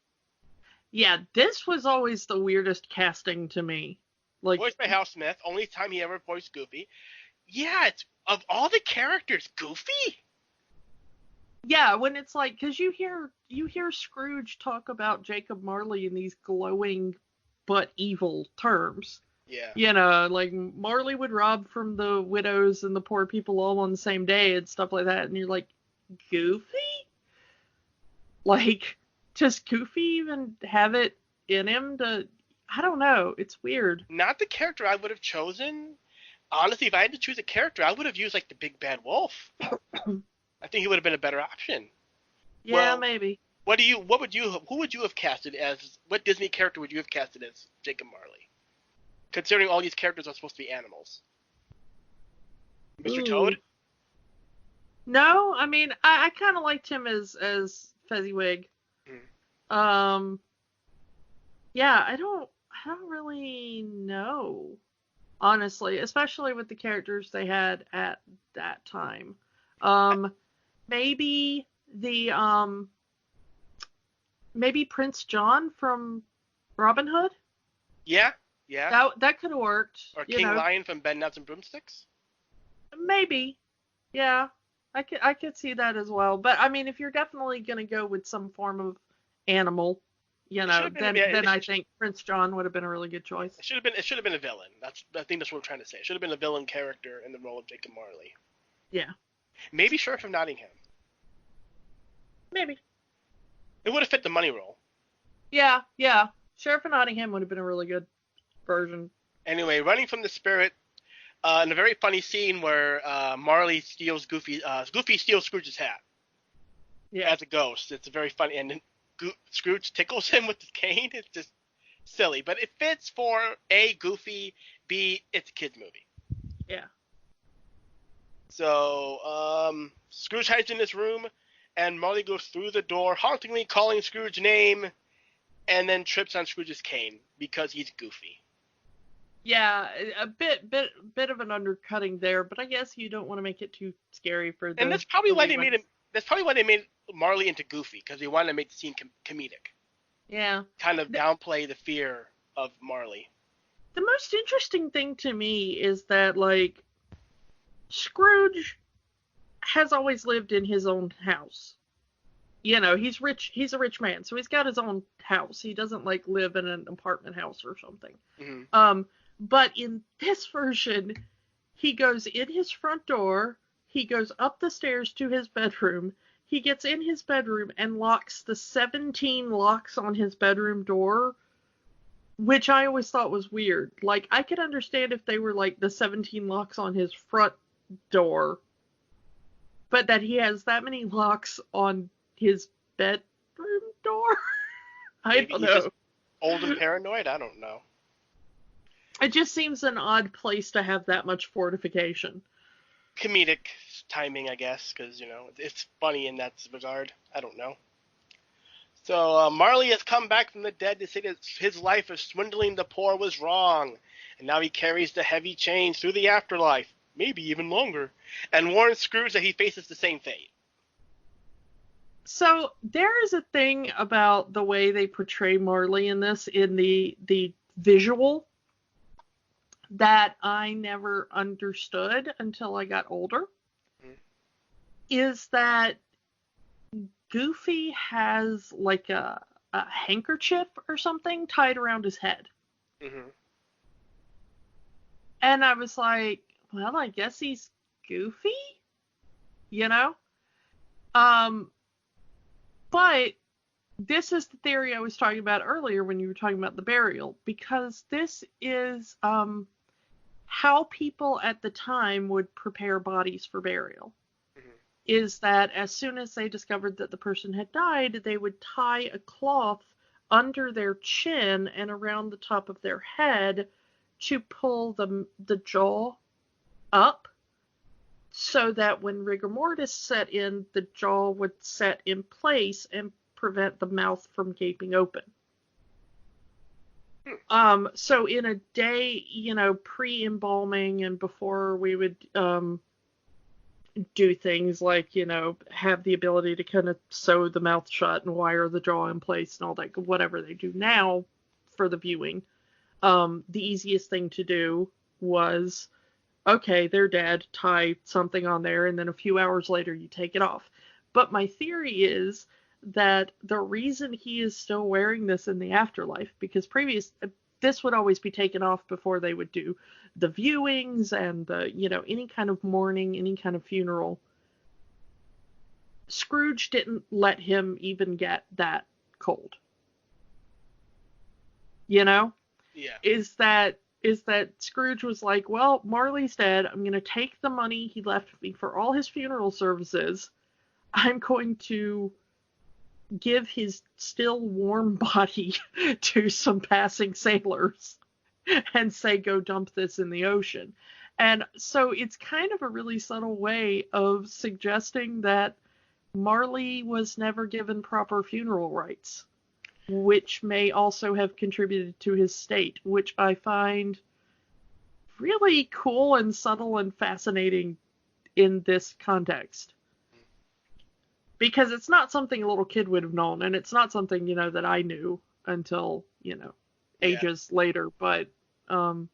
Yeah, this was always the weirdest casting to me. Voiced by Hal Smith, only time he ever voiced Goofy. Yeah, it's, of all the characters, Goofy? Yeah, when it's like, because you hear Scrooge talk about Jacob Marley in these glowing but evil terms. Yeah. Like Marley would rob from the widows and the poor people all on the same day and stuff like that, and you're like, Goofy? Like, does Goofy even have it in him to? I don't know. It's weird. Not the character I would have chosen. Honestly, if I had to choose a character, I would have used like the Big Bad Wolf. I think he would have been a better option. Yeah, well, maybe. Who would you have casted as? What Disney character would you have casted as Jacob Marley? considering all these characters are supposed to be animals. Mr. Ooh. Toad? No, I mean, I kind of liked him as Fezziwig. Yeah, I don't really know, honestly, especially with the characters they had at that time. Maybe the maybe Prince John from Robin Hood. Yeah. That could have worked. Or King Lion from Ben Nuts and Broomsticks? Maybe. Yeah. I could see that as well. But I mean, if you're definitely gonna go with some form of animal, then I think Prince John would have been a really good choice. It should have been a villain. I think that's what we're trying to say. It should have been a villain character in the role of Jacob Marley. Yeah. Maybe Sheriff of Nottingham. Maybe. It would have fit the money role. Yeah. Sheriff of Nottingham would have been a really good version. Anyway, running from the spirit, in a very funny scene where Marley steals Goofy steals Scrooge's hat. Yeah. As a ghost. It's very funny. And then Scrooge tickles him with his cane. It's just silly. But it fits for A, Goofy, B, it's a kid's movie. Yeah. So, Scrooge hides in this room, and Marley goes through the door, hauntingly calling Scrooge's name, and then trips on Scrooge's cane because he's Goofy. Yeah, a bit of an undercutting there, but I guess you don't want to make it too scary for them. And that's probably why they made him. That's probably why they made Marley into Goofy, because they wanted to make the scene comedic. Yeah. Kind of downplay the fear of Marley. The most interesting thing to me is that, like, Scrooge has always lived in his own house. He's rich. He's a rich man, so he's got his own house. He doesn't, like, live in an apartment house or something. Mm-hmm. But in this version, he goes in his front door, he goes up the stairs to his bedroom, he gets in his bedroom and locks the 17 locks on his bedroom door, which I always thought was weird. Like, I could understand if they were, like, the 17 locks on his front door, but that he has that many locks on his bedroom door? I don't know. Just old and paranoid? I don't know. It just seems an odd place to have that much fortification. Comedic timing, I guess, because, it's funny in that regard. I don't know. So, Marley has come back from the dead to say that his life of swindling the poor was wrong, and now he carries the heavy chains through the afterlife, maybe even longer, and warns Scrooge that he faces the same fate. So, there is a thing about the way they portray Marley in this, in the visual, that I never understood until I got older, is that Goofy has like a handkerchief or something tied around his head. Mm-hmm. And I was like, well, I guess he's Goofy? But this is the theory I was talking about earlier when you were talking about the burial, because this is how people at the time would prepare bodies for burial. Mm-hmm. Is that as soon as they discovered that the person had died, they would tie a cloth under their chin and around the top of their head to pull the jaw up, so that when rigor mortis set in, the jaw would set in place and prevent the mouth from gaping open. So in a day, pre-embalming and before we would do things like, have the ability to kind of sew the mouth shut and wire the jaw in place and all that, whatever they do now for the viewing, the easiest thing to do was, okay, they're dead, tie something on there, and then a few hours later you take it off. But my theory is that the reason he is still wearing this in the afterlife, because this would always be taken off before they would do the viewings and the, any kind of mourning, any kind of funeral. Scrooge didn't let him even get that cold. Yeah. Is that Scrooge was like, well, Marley's dead. I'm going to take the money he left me for all his funeral services. I'm going to give his still warm body to some passing sailors. and say, go dump this in the ocean. And so it's kind of a really subtle way of suggesting that Marley was never given proper funeral rites, which may also have contributed to his state, which I find really cool and subtle and fascinating in this context. Because it's not something a little kid would have known, and it's not something, that I knew until, ages later. But kind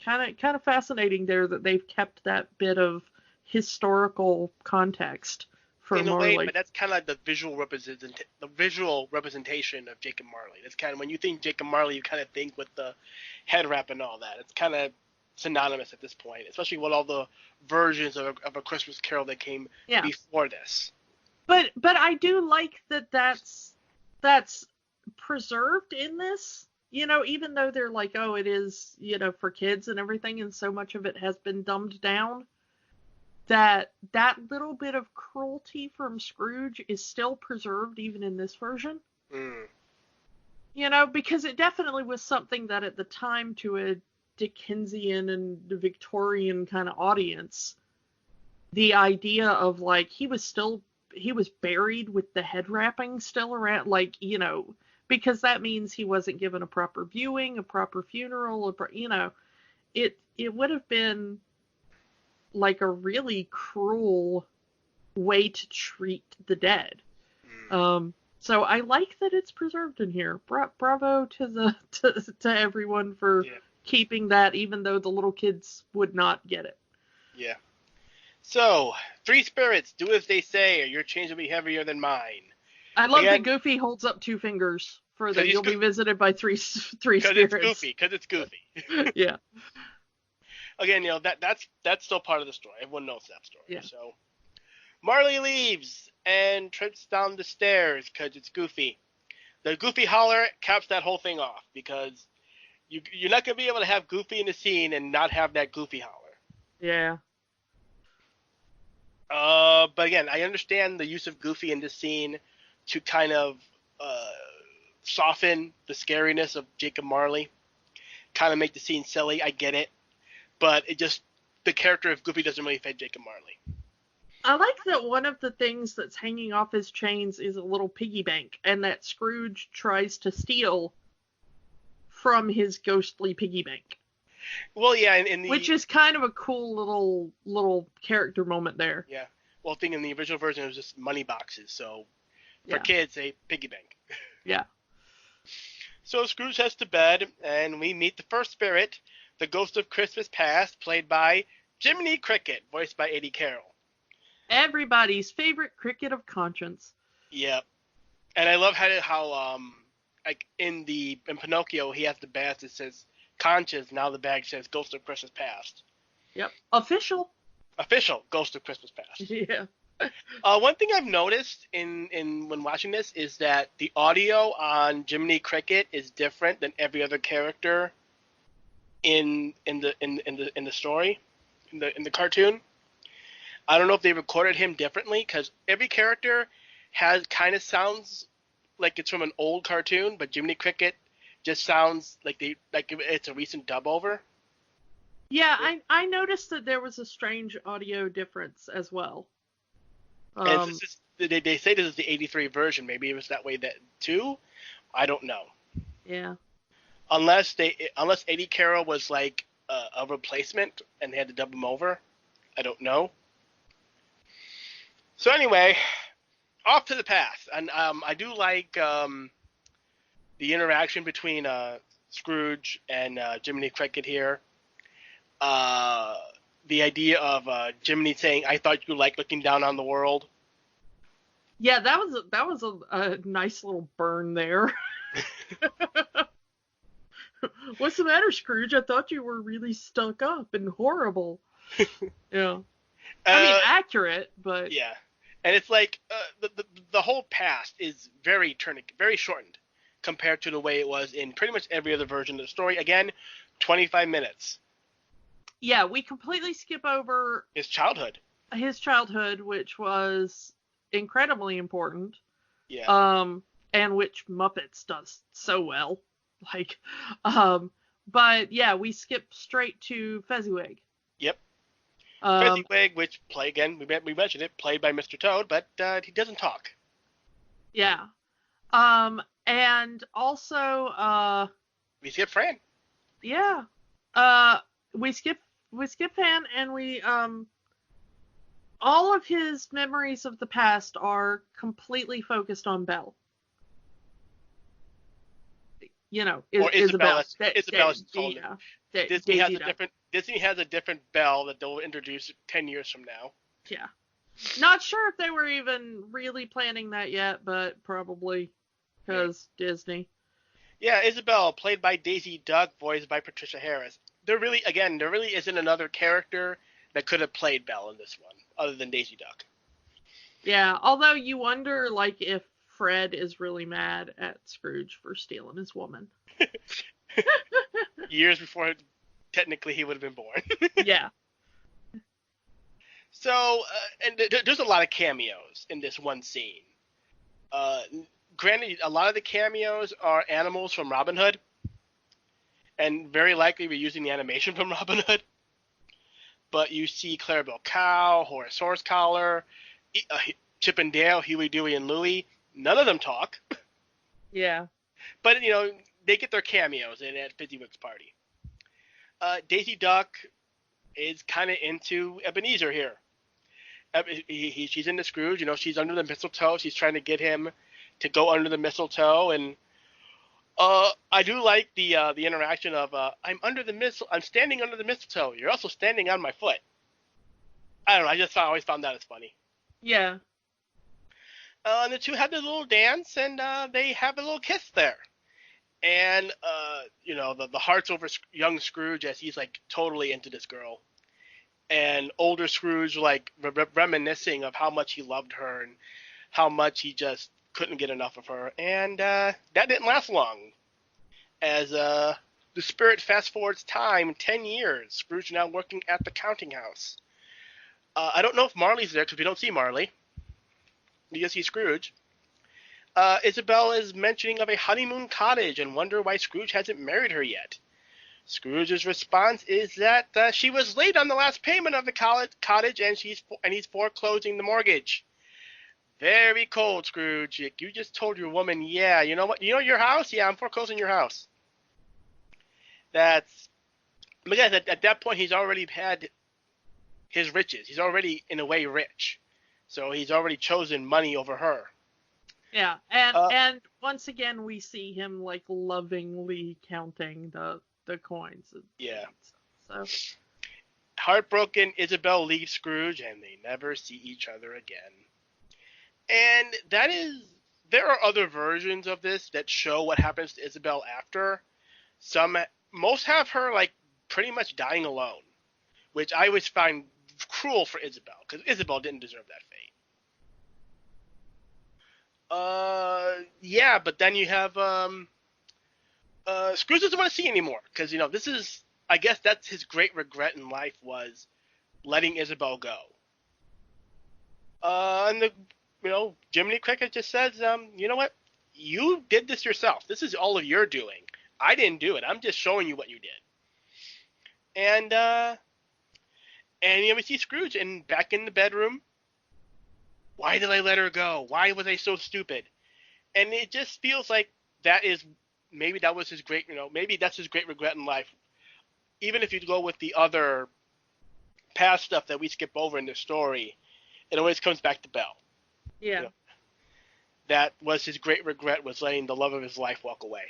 of fascinating there that they've kept that bit of historical context for in a Marley. way, but that's kind of like the visual representation of Jacob Marley. That's kind of, when you think Jacob Marley, you kind of think with the head wrap and all that. It's kind of synonymous at this point, especially with all the versions of A Christmas Carol that came before this. But I do like that that's preserved in this, even though they're like, oh, it is, for kids and everything, and so much of it has been dumbed down, that little bit of cruelty from Scrooge is still preserved even in this version. Because it definitely was something that at the time, to a Dickensian and Victorian kind of audience, the idea of like he was buried with the head wrapping still around, because that means he wasn't given a proper viewing, a proper funeral, it would have been like a really cruel way to treat the dead. So I like that it's preserved in here. Bravo to everyone for keeping that, even though the little kids would not get it. Yeah. So, three spirits, do as they say, or your change will be heavier than mine. I love that Goofy holds up two fingers for that you'll be visited by three spirits. Because it's Goofy. Yeah. Again, that's still part of the story. Everyone knows that story. Yeah. So, Marley leaves and trips down the stairs because it's Goofy. The Goofy holler caps that whole thing off, because you're not going to be able to have Goofy in the scene and not have that Goofy holler. Yeah. But again, I understand the use of Goofy in this scene to kind of soften the scariness of Jacob Marley, kind of make the scene silly. I get it, but the character of Goofy doesn't really fit Jacob Marley. I like that one of the things that's hanging off his chains is a little piggy bank, and that Scrooge tries to steal from his ghostly piggy bank. Well, yeah, which is kind of a cool little character moment there. Yeah. Well, in the original version, it was just money boxes. So for kids, a piggy bank. Yeah. So Scrooge heads to bed, and we meet the first spirit, the Ghost of Christmas Past, played by Jiminy Cricket, voiced by Eddie Carroll. Everybody's favorite cricket of conscience. Yep. And I love how like in Pinocchio, he has the badge that says Conscience. Now the badge says Ghost of Christmas Past. Yep. Official Ghost of Christmas Past. Yeah. One thing I've noticed in when watching this is that the audio on Jiminy Cricket is different than every other character in the story, in the cartoon. I don't know if they recorded him differently, because every character kind of sounds like it's from an old cartoon, but Jiminy Cricket just sounds like it's a recent dub over. Yeah, I noticed that there was a strange audio difference as well. And they say this is the 83 version. Maybe it was that way too. I don't know. Yeah. Unless Eddie Carroll was like a replacement and they had to dub him over. I don't know. So anyway, off to the past, and I do like the interaction between Scrooge and Jiminy Cricket here. The idea of Jiminy saying, "I thought you liked looking down on the world." Yeah, that was a nice little burn there. What's the matter, Scrooge? I thought you were really stuck up and horrible. Yeah. I mean, accurate, but yeah. And it's like the whole past is very shortened compared to the way it was in pretty much every other version of the story. Again, 25 minutes. Yeah, we completely skip over his childhood, which was incredibly important. Yeah. And which Muppets does so well. Like, But yeah, we skip straight to Fezziwig. Yep. Um, Fezziwig, which we mentioned it, played by Mr. Toad, but he doesn't talk. yeah. And also, We skip Fran. yeah. Uh, we skip Fan, and all of his memories of the past are completely focused on Belle. Or Isabel. Isabella's told him. Disney has Daisy a Duck. different Belle that they'll introduce 10 years from now. Yeah. Not sure if they were even really planning that yet, but probably because Disney. Yeah, Isabel, played by Daisy Duck, voiced by Patricia Harris. There really isn't another character that could have played Belle in this one, other than Daisy Duck. Yeah, although you wonder, like, if Fred is really mad at Scrooge for stealing his woman. Years before, technically, he would have been born. Yeah. So, and there's a lot of cameos in this one scene. Granted, a lot of the cameos are animals from Robin Hood, and very likely we're using the animation from Robin Hood. But you see Clarabelle Cow, Horace Horsecollar, Chip and Dale, Huey, Dewey, and Louie. None of them talk. Yeah. But, they get their cameos in at Fezziwig's party. Daisy Duck is kind of into Ebenezer here. She's into Scrooge. She's under the mistletoe. She's trying to get him to go under the mistletoe. And I do like the interaction of I'm standing under the mistletoe. You're also standing on my foot. I don't know. I always found that as funny. Yeah. And the two have this little dance, and they have a little kiss there. And the heart's over young Scrooge as he's like totally into this girl, and older Scrooge like reminiscing of how much he loved her and how much he just couldn't get enough of her. And that didn't last long, as the spirit fast forwards time 10 years. Scrooge now working at the counting house. I don't know if Marley's there because we don't see Marley. We just see Scrooge. Isabel is mentioning of a honeymoon cottage and wonder why Scrooge hasn't married her yet. Scrooge's response is that she was late on the last payment of the cottage and he's foreclosing the mortgage. Very cold, Scrooge. You just told your woman, yeah, you know what? You know your house? Yeah, I'm foreclosing your house. Because at that point he's already had his riches. He's already in a way rich. So he's already chosen money over her. Yeah, and once again we see him like lovingly counting the coins. Yeah. So heartbroken, Isabel leaves Scrooge and they never see each other again. And there are other versions of this that show what happens to Isabel after. Most have her like pretty much dying alone, which I always find cruel for Isabel because Isabel didn't deserve that fate. Yeah, but then you have Scrooge doesn't want to see anymore because I guess that's his great regret in life was letting Isabel go. And Jiminy Cricket just says, you know what? You did this yourself. This is all of your doing. I didn't do it. I'm just showing you what you did. And we see Scrooge back in the bedroom. Why did I let her go? Why was I so stupid? And it just feels like maybe that was his great, maybe that's his great regret in life. Even if you go with the other past stuff that we skip over in the story, it always comes back to Belle. Yeah. That was his great regret, was letting the love of his life walk away.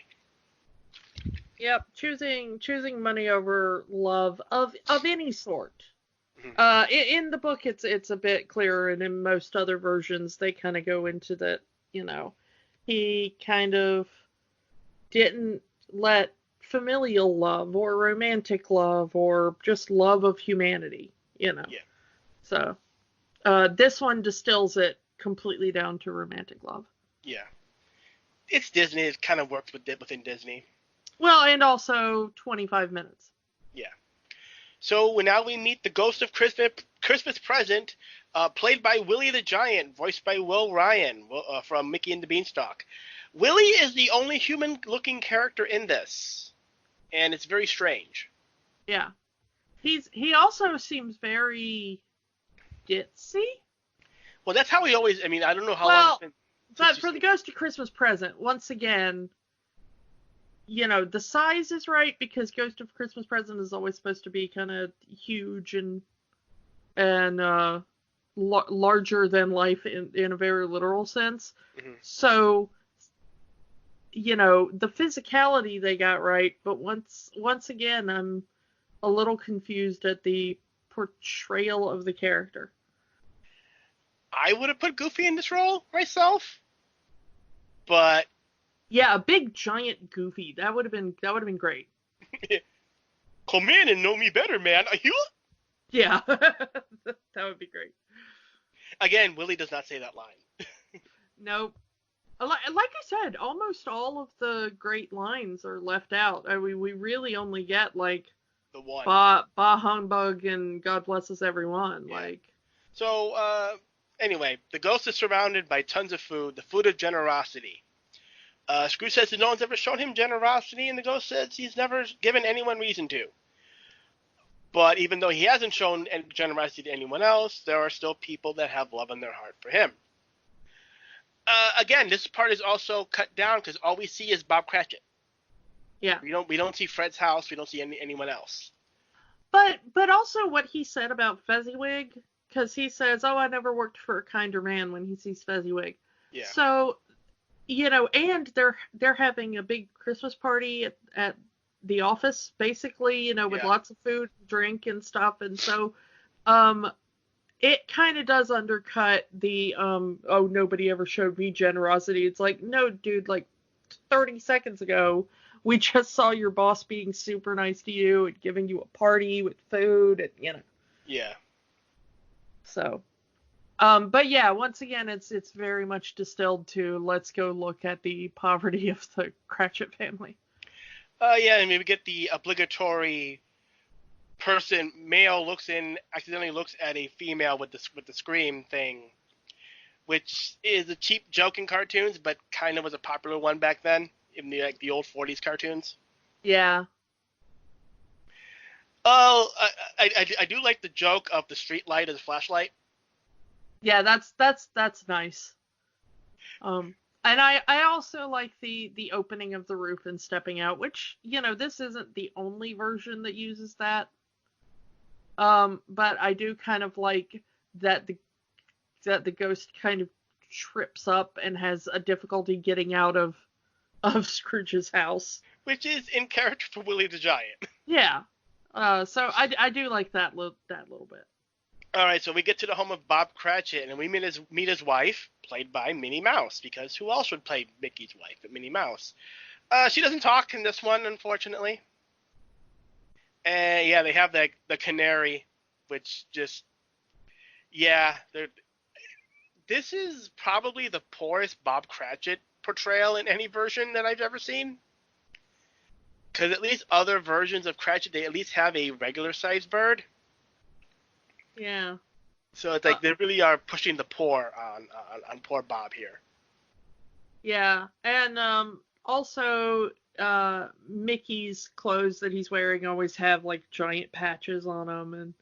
Yep, choosing money over love of any sort. In the book, it's a bit clearer, and in most other versions, they kind of go into that. He kind of didn't let familial love or romantic love or just love of humanity. Yeah. So this one distills it completely down to romantic love. Yeah, it's Disney. It kind of works within Disney. Well, and also 25 minutes. Yeah. So now we meet the Ghost of Christmas Present, played by Willie the Giant, voiced by Will Ryan from Mickey and the Beanstalk. Willie is the only human-looking character in this. and it's very strange. Yeah. He also seems very ditzy. Well, that's how he always. I mean, I don't know how long it's Well, been since but you've for the seen. Ghost of Christmas Present, once again, the size is right because Ghost of Christmas Present is always supposed to be kind of huge and larger than life in a very literal sense. Mhm. So, the physicality they got right, but once again, I'm a little confused at the portrayal of the character. I would have put Goofy in this role myself, but Yeah, a big giant Goofy. That would have been great. come in and know me better, man. Are you? Yeah. That would be great. Again, Willie does not say that line. Nope. Like I said, almost all of the great lines are left out. I mean, we really only get like The one. bah humbug and God bless us everyone. Yeah. Like, So, anyway, the ghost is surrounded by tons of food, the food of generosity. Scrooge says that no one's ever shown him generosity, and the ghost says he's never given anyone reason to. But even though he hasn't shown generosity to anyone else, there are still people that have love in their heart for him. Again, this part is also cut down because all we see is Bob Cratchit. yeah. We don't see Fred's house. We don't see anyone else. But also what he said about Fezziwig, because he says, "Oh, I never worked for a kinder man" when he sees Fezziwig. Yeah. So, and they're having a big Christmas party at the office, basically, with Yeah. lots of food, drink, and stuff, and so, um, it kind of does undercut the oh, nobody ever showed me generosity. It's like, no, dude, like 30 seconds ago we just saw your boss being super nice to you and giving you a party with food and Yeah. so but yeah, once again, it's very much distilled to let's go look at the poverty of the Cratchit family. Yeah, and we get the obligatory male accidentally looks at a female with the scream thing, which is a cheap joke in cartoons, but kind of was a popular one back then in the old 40s cartoons. Yeah. Oh, I do like the joke of the street light as a flashlight. Yeah, that's nice. And I also like the opening of the roof and stepping out, which, this isn't the only version that uses that. But I do kind of like that the ghost kind of trips up and has a difficulty getting out of Scrooge's house. Which is in character for Willie the Giant. Yeah. So I do like that little bit. All right, so we get to the home of Bob Cratchit, and we meet his wife, played by Minnie Mouse, because who else would play Mickey's wife but Minnie Mouse? She doesn't talk in this one, unfortunately. And yeah, they have the canary, which just this is probably the poorest Bob Cratchit portrayal in any version that I've ever seen. Because at least other versions of Cratchit, they at least have a regular sized bird. Yeah. So it's like they really are pushing the poor on poor Bob here. Yeah. And also Mickey's clothes that he's wearing always have like giant patches on them and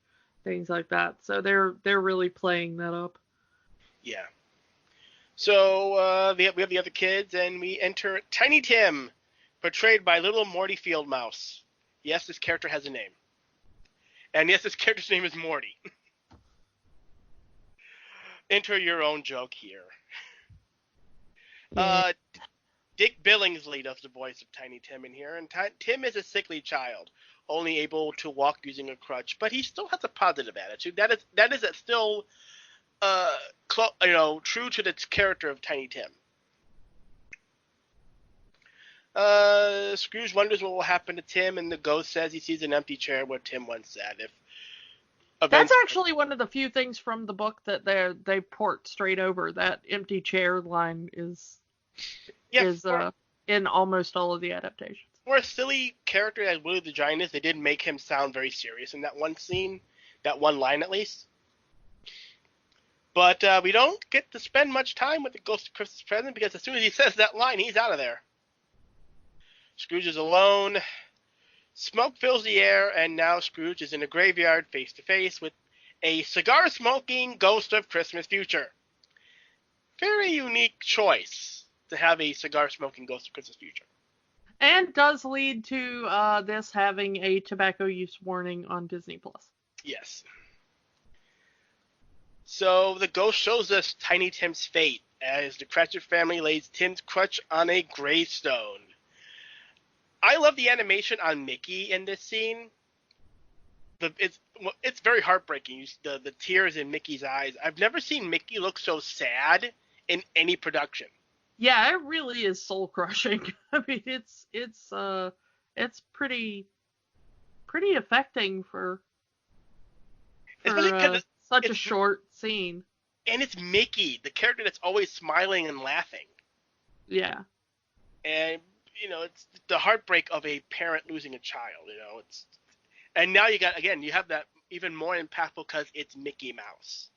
things like that. So they're really playing that up. Yeah. So we have the other kids, and we enter Tiny Tim, portrayed by little Morty Fieldmouse. Yes, this character has a name. And yes, this character's name is Morty. Enter your own joke here. Yeah. Dick Billingsley does the voice of Tiny Tim in here, and Tim is a sickly child, only able to walk using a crutch, but he still has a positive attitude. That is still true to the character of Tiny Tim. Scrooge wonders what will happen to Tim, and the ghost says he sees an empty chair where Tim once sat. That's actually one of the few things from the book that they port straight over. That empty chair line is in almost all of the adaptations. For a silly character as Willie the Giant is, they did make him sound very serious in that one scene, that one line at least. But we don't get to spend much time with the Ghost of Christmas Present because as soon as he says that line, he's out of there. Scrooge is alone. Smoke fills the air, and now Scrooge is in a graveyard face to face with a cigar-smoking ghost of Christmas future. Very unique choice to have a cigar-smoking ghost of Christmas future. And does lead to this having a tobacco use warning on Disney+. Yes. So the ghost shows us Tiny Tim's fate as the Cratchit family lays Tim's crutch on a gravestone. I love the animation on Mickey in this scene. It's very heartbreaking. The tears in Mickey's eyes. I've never seen Mickey look so sad in any production. Yeah, it really is soul crushing. I mean, it's pretty affecting for such a short scene. And it's Mickey, the character that's always smiling and laughing. Yeah. And it's the heartbreak of a parent losing a child. And now you have that even more impactful because it's Mickey Mouse.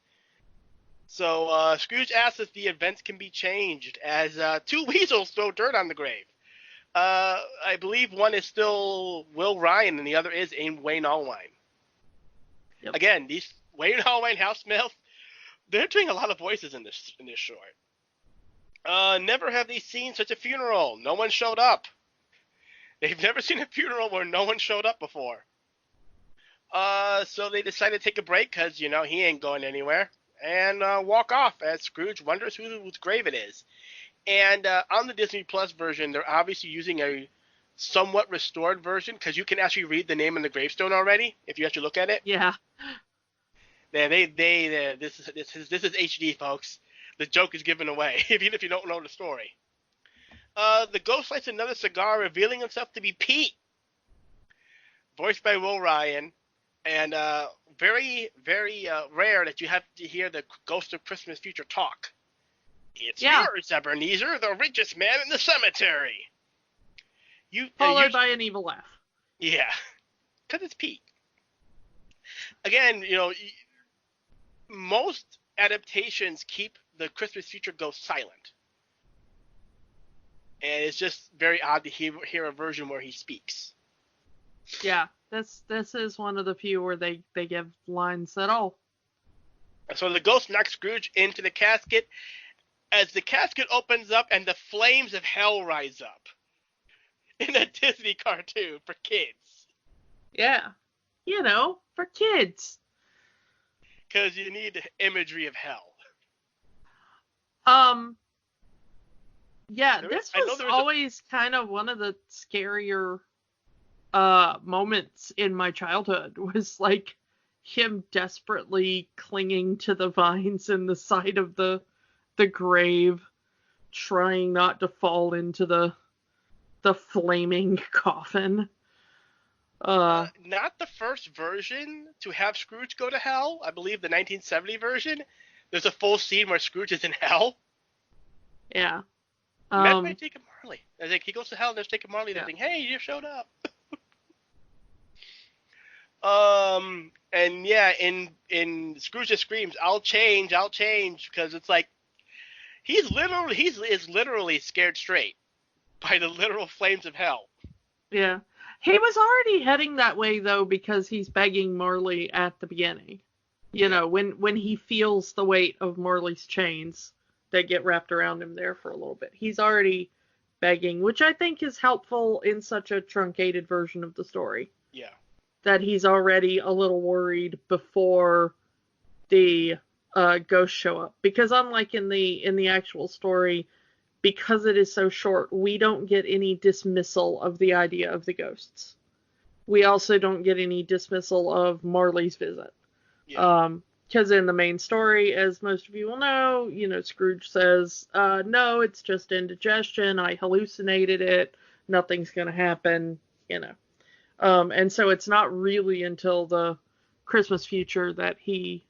So Scrooge asks if the events can be changed as two weasels throw dirt on the grave. I believe one is still Will Ryan and the other is Wayne Allwine. Yep. Again, these Wayne Allwine, Hal Smith, they're doing a lot of voices in this short. Never have they seen such a funeral. No one showed up. They've never seen a funeral where no one showed up before. So they decided to take a break because, he ain't going anywhere. And walk off as Scrooge wonders whose grave it is. And on the Disney Plus version, they're obviously using a somewhat restored version because you can actually read the name on the gravestone already if you actually look at it. Yeah. This is HD, folks. The joke is given away, even if you don't know the story. The ghost lights another cigar, revealing himself to be Pete, voiced by Will Ryan. And very, very rare that you have to hear the Ghost of Christmas Future talk. It's yours, Ebenezer, the richest man in the cemetery. Followed by an evil laugh. Yeah, because it's Pete. Again, most adaptations keep the Christmas Future ghost silent. And it's just very odd to hear a version where he speaks. Yeah. This is one of the few where they give lines at all. So the ghost knocks Scrooge into the casket as the casket opens up and the flames of hell rise up. In a Disney cartoon for kids. Yeah. For kids. Because you need imagery of hell. Yeah, this was always kind of one of the scarier moments in my childhood, was like him desperately clinging to the vines in the side of the grave, trying not to fall into the flaming coffin. Not the first version to have Scrooge go to hell. I believe the 1970 version. There's a full scene where Scrooge is in hell. Yeah. Met by Jacob Marley. I think he goes to hell and there's Jacob Marley there saying, "Hey, you showed up." And yeah, in Scrooge just screams, I'll change," because it's like he's literally scared straight by the literal flames of hell. Yeah. He was already heading that way though, because he's begging Marley at the beginning. When he feels the weight of Marley's chains that get wrapped around him there for a little bit. He's already begging, which I think is helpful in such a truncated version of the story. Yeah. That he's already a little worried before the ghosts show up. Because unlike in the actual story, because it is so short, we don't get any dismissal of the idea of the ghosts. We also don't get any dismissal of Marley's visit. Yeah. Because in the main story, as most of you will know, Scrooge says, no, it's just indigestion. I hallucinated it. Nothing's going to happen, And so it's not really until the Christmas future that he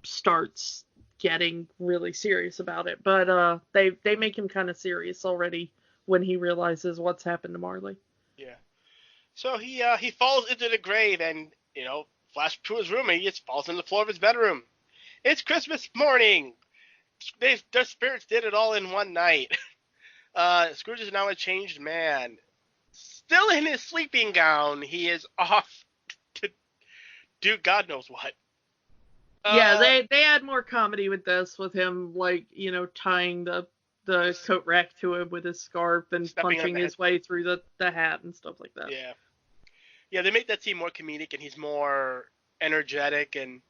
starts getting really serious about it. But they make him kind of serious already when he realizes what's happened to Marley. Yeah. So he falls into the grave and, flash to his room and he just falls on the floor of his bedroom. It's Christmas morning. Their spirits did it all in one night. Scrooge is now a changed man. still in his sleeping gown, he is off to do God knows what. Yeah, they add more comedy with this, with him, like, tying the coat rack to him with his scarf and punching his way through the hat and stuff like that. Yeah. Yeah, they make that scene more comedic, and he's more energetic, and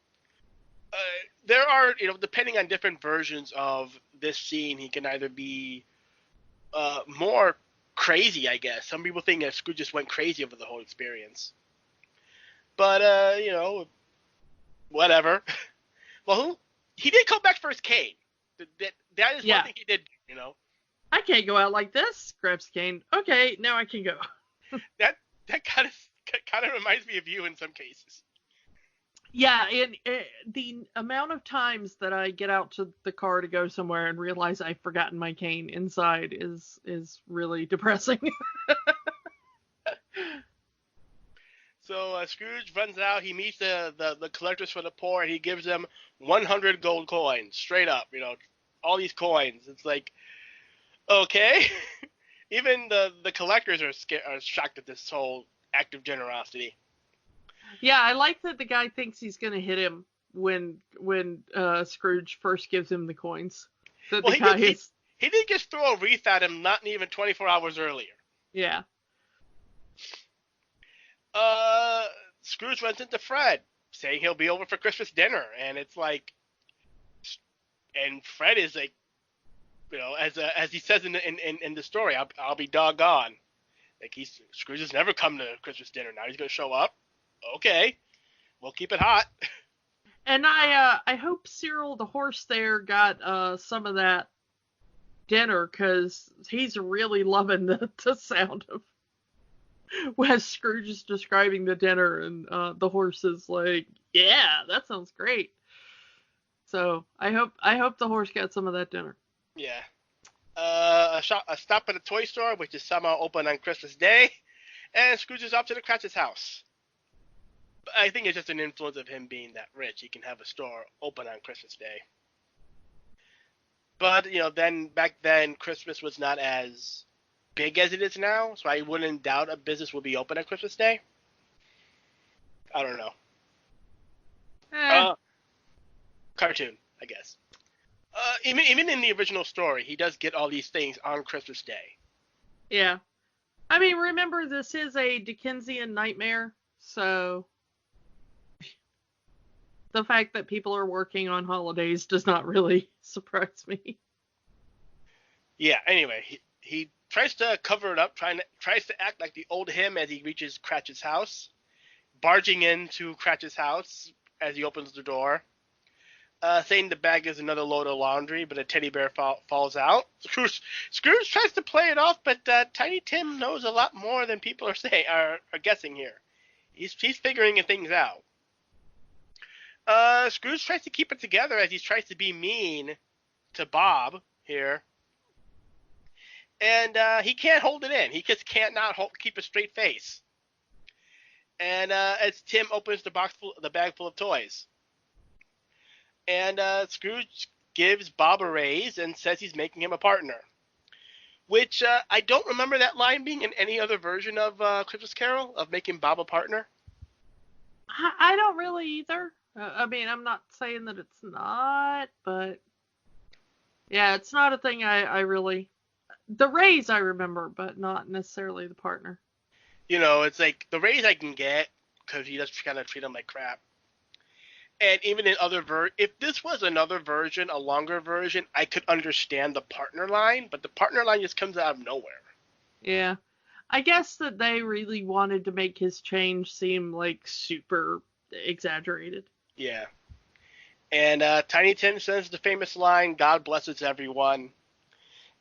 there are, depending on different versions of this scene, he can either be more crazy, I guess. Some people think that Scrooge just went crazy over the whole experience. But, whatever. Well, he did come back for his cane. That is one thing he did, I can't go out like this, grabs cane. Okay, now I can go. That kind of reminds me of you in some cases. Yeah, and the amount of times that I get out to the car to go somewhere and realize I've forgotten my cane inside is really depressing. So Scrooge runs out. He meets the collectors for the poor, and he gives them 100 gold coins, straight up. All these coins. It's like, okay. Even the collectors are shocked at this whole act of generosity. Yeah, I like that the guy thinks he's going to hit him when Scrooge first gives him the coins. He did just throw a wreath at him not even 24 hours earlier. Yeah. Scrooge runs into Fred, saying he'll be over for Christmas dinner, and it's like, and Fred is like, as he says in the story, I'll be doggone. Like, Scrooge has never come to Christmas dinner. Now he's gonna show up. Okay, we'll keep it hot. And I hope Cyril the horse there got some of that dinner, because he's really loving the sound of as Scrooge is describing the dinner, and the horse is like, yeah, that sounds great. So I hope the horse got some of that dinner. Yeah. A stop at a toy store, which is somehow open on Christmas Day, and Scrooge is up to the Cratchit's house. I think it's just an influence of him being that rich. He can have a store open on Christmas Day. But, back then, Christmas was not as big as it is now, so I wouldn't doubt a business will be open on Christmas Day. I don't know. Cartoon, I guess. Even in the original story, he does get all these things on Christmas Day. Yeah. I mean, remember, this is a Dickensian nightmare, so the fact that people are working on holidays does not really surprise me. Yeah, anyway, he tries to cover it up, tries to act like the old him as he reaches Cratchit's house, barging into Cratchit's house as he opens the door, saying the bag is another load of laundry, but a teddy bear falls out. Scrooge tries to play it off, but Tiny Tim knows a lot more than people are guessing here. He's figuring things out. Scrooge tries to keep it together as he tries to be mean to Bob here. And he can't hold it in. He just can't keep a straight face. And as Tim opens the bag full of toys. And Scrooge gives Bob a raise and says he's making him a partner. Which I don't remember that line being in any other version of Christmas Carol, of making Bob a partner. I don't really either. I mean, I'm not saying that it's not, but yeah, it's not a thing I really... The raise I remember, but not necessarily the partner. It's like, the raise I can get, because he does kind of treat him like crap. And even in other if this was another version, a longer version, I could understand the partner line, but the partner line just comes out of nowhere. Yeah. I guess that they really wanted to make his change seem like super exaggerated. Yeah. And Tiny Tim says the famous line, God blesses everyone.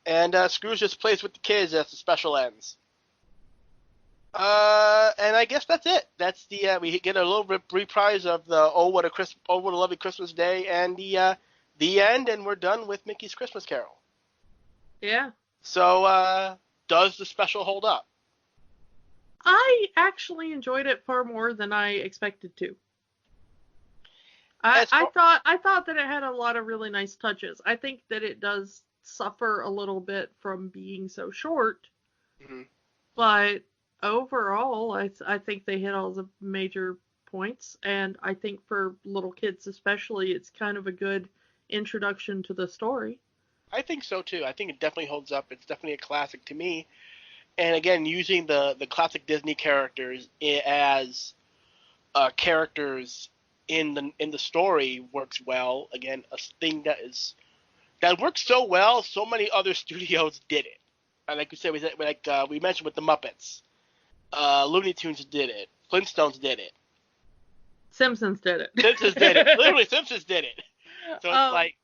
And Scrooge just plays with the kids as the special ends. And I guess that's it. That's we get a little reprise of the what a lovely Christmas day, and the end, and we're done with Mickey's Christmas Carol. Yeah. So does the special hold up? I actually enjoyed it far more than I expected to. I thought that it had a lot of really nice touches. I think that it does suffer a little bit from being so short, but overall, I think they hit all the major points, and I think for little kids especially, it's kind of a good introduction to the story. I think so too. I think it definitely holds up. It's definitely a classic to me. And again, using the classic Disney characters as characters in the story works well. Again, a thing that works so well. So many other studios did it. And like we said, we mentioned with the Muppets, Looney Tunes did it, Flintstones did it, Simpsons did it. Simpsons did it. Literally, Simpsons did it. So it's like,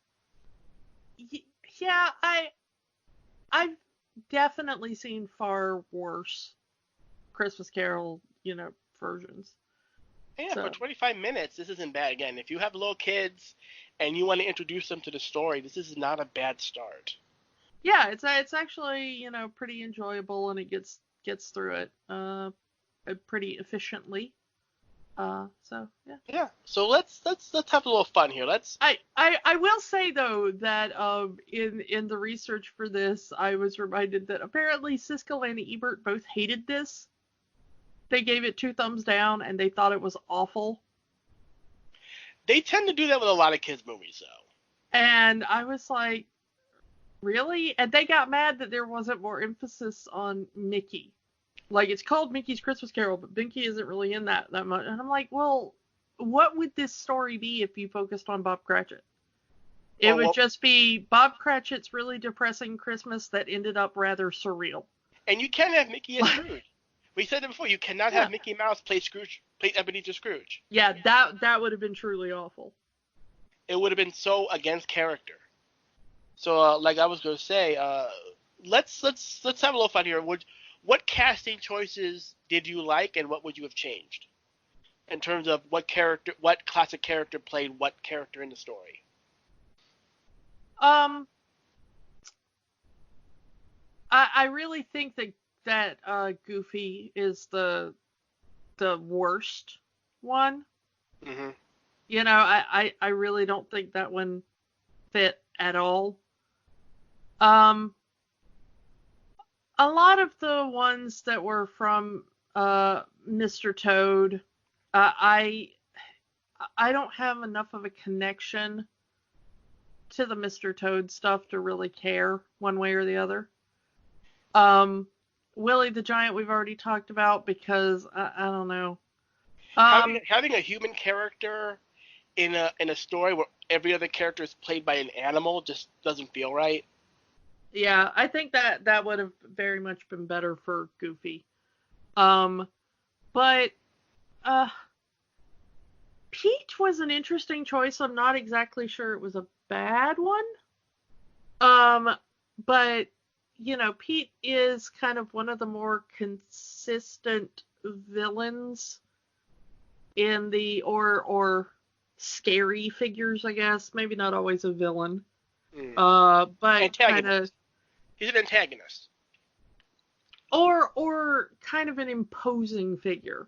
yeah, I've definitely seen far worse Christmas Carol, versions. yeah, So. for 25 minutes, this isn't bad. Again, if you have little kids and you want to introduce them to the story, this is not a bad start. Yeah, it's actually pretty enjoyable, and it gets through it pretty efficiently. So yeah. Yeah. So let's have a little fun here. I will say though that in the research for this, I was reminded that apparently Siskel and Ebert both hated this. They gave it 2 thumbs down, and they thought it was awful. They tend to do that with a lot of kids movies, though. And I was like, really? And they got mad that there wasn't more emphasis on Mickey. Like, it's called Mickey's Christmas Carol, but Mickey isn't really in that much. And I'm like, well, what would this story be if you focused on Bob Cratchit? It would just be Bob Cratchit's really depressing Christmas that ended up rather surreal. And you can't have Mickey as Scrooge. We said it before. You cannot have Mickey Mouse play Ebenezer Scrooge. Yeah, that would have been truly awful. It would have been so against character. So, like I was going to say, let's have a little fun here. What casting choices did you like, and what would you have changed in terms of what classic character played what character in the story? I really think that Goofy is the worst one. Mm-hmm. I really don't think that one fit at all. A lot of the ones that were from Mr. Toad, I don't have enough of a connection to the Mr. Toad stuff to really care one way or the other. Willie the Giant we've already talked about because I don't know. Having a human character in a story where every other character is played by an animal just doesn't feel right. Yeah, I think that would have very much been better for Goofy. But Pete was an interesting choice. I'm not exactly sure it was a bad one. But Pete is kind of one of the more consistent villains in the or scary figures, I guess. Maybe not always a villain. But kind of he's an antagonist. Or kind of an imposing figure.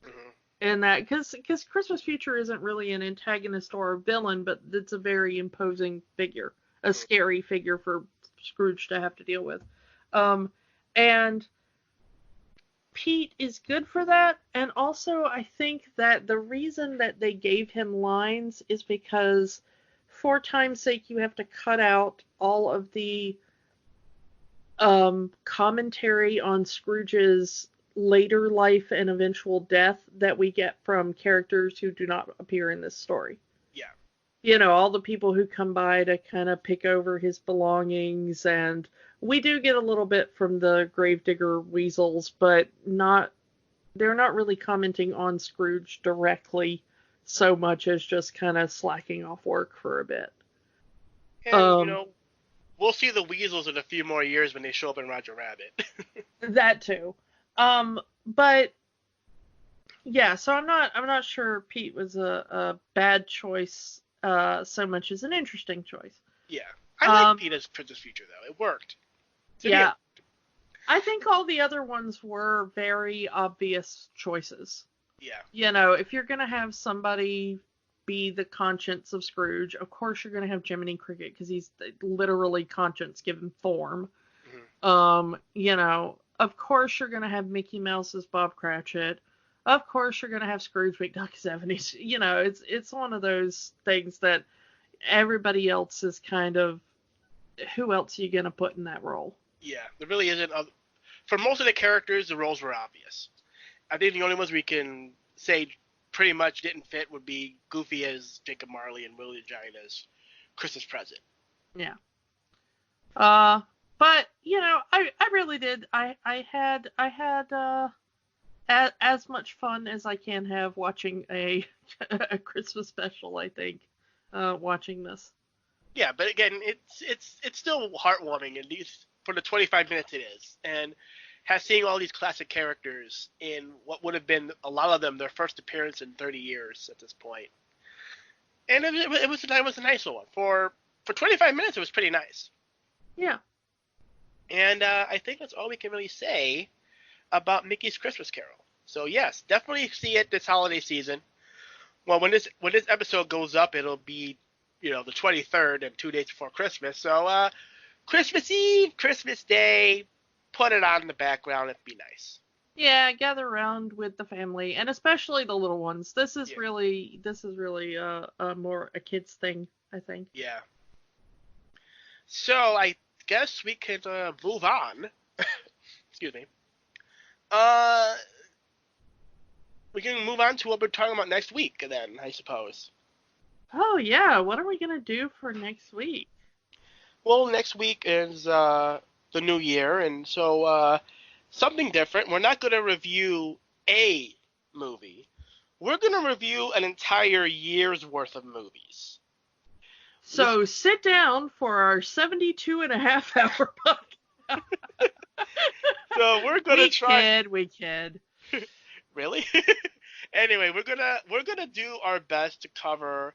Mm-hmm. In that, because Christmas Future isn't really an antagonist or a villain, but it's a very imposing figure, a scary figure for Scrooge to have to deal with. And Pete is good for that, and also I think that the reason that they gave him lines is because for time's sake you have to cut out all of the commentary on Scrooge's later life and eventual death that we get from characters who do not appear in this story. Yeah. All the people who come by to kind of pick over his belongings, and we do get a little bit from the gravedigger weasels, but they're not really commenting on Scrooge directly so much as just kind of slacking off work for a bit. And, we'll see the weasels in a few more years when they show up in Roger Rabbit. That too. But yeah, so I'm not sure Pete was a bad choice so much as an interesting choice. Yeah. I like Pete as Princess Future though. It worked. Yeah. I think all the other ones were very obvious choices. Yeah. If you're going to have somebody be the conscience of Scrooge, of course you're going to have Jiminy Cricket because he's literally conscience given form. Mm-hmm. Of course you're going to have Mickey Mouse as Bob Cratchit. Of course you're going to have Scrooge McDuck as Ebenezer. You know, it's one of those things that everybody else is kind of, who else are you going to put in that role? Yeah, there really isn't. For most of the characters, the roles were obvious. I think the only ones we can say pretty much didn't fit would be Goofy as Jacob Marley and Willie the Giant as Christmas Present. Yeah. But you know, I really did. I had as much fun as I can have watching a Christmas special. I think watching this. Yeah, but again, it's still heartwarming, at least for the 25 minutes it is, and seeing all these classic characters in what would have been, a lot of them, their first appearance in 30 years at this point. And it was a nice one. For 25 minutes, it was pretty nice. Yeah. And I think that's all we can really say about Mickey's Christmas Carol. So yes, definitely see it this holiday season. Well, when this episode goes up, it'll be, you know, the 23rd and 2 days before Christmas. So Christmas Eve, Christmas Day, put it on in the background. It'd be nice. Yeah, gather around with the family, and especially the little ones. This is really more a kids thing, I think. Yeah. So I guess we could move on. Excuse me. We can move on to what we're talking about next week, then, I suppose. Oh yeah, what are we gonna do for next week? Well, next week is the new year, and so something different. We're not going to review a movie. We're going to review an entire year's worth of movies. So sit down for our 72.5-hour podcast. So we're going to try. We kid. Really? Anyway, we're gonna do our best to cover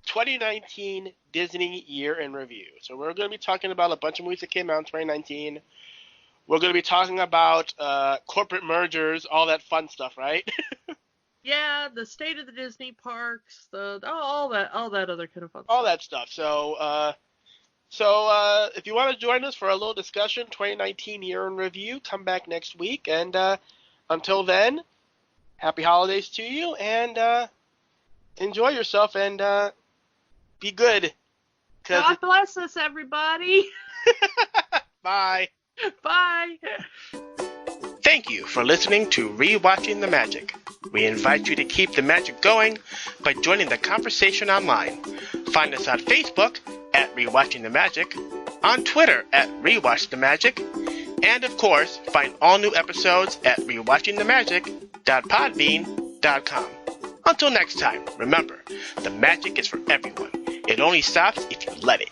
2019 Disney year in review. So we're going to be talking about a bunch of movies that came out in 2019. We're going to be talking about corporate mergers, all that fun stuff, right? Yeah, the state of the Disney parks, all that other kind of fun all stuff. that stuff. So if you want to join us for a little discussion, 2019 year in review, come back next week. And until then, happy holidays to you, and enjoy yourself, and be good. God bless us, everybody. Bye. Bye. Thank you for listening to Rewatching the Magic. We invite you to keep the magic going by joining the conversation online. Find us on Facebook at Rewatching the Magic, on Twitter at Rewatch the Magic, and of course, find all new episodes at rewatchingthemagic.podbean.com. Until next time, remember, the magic is for everyone. It only stops if you let it.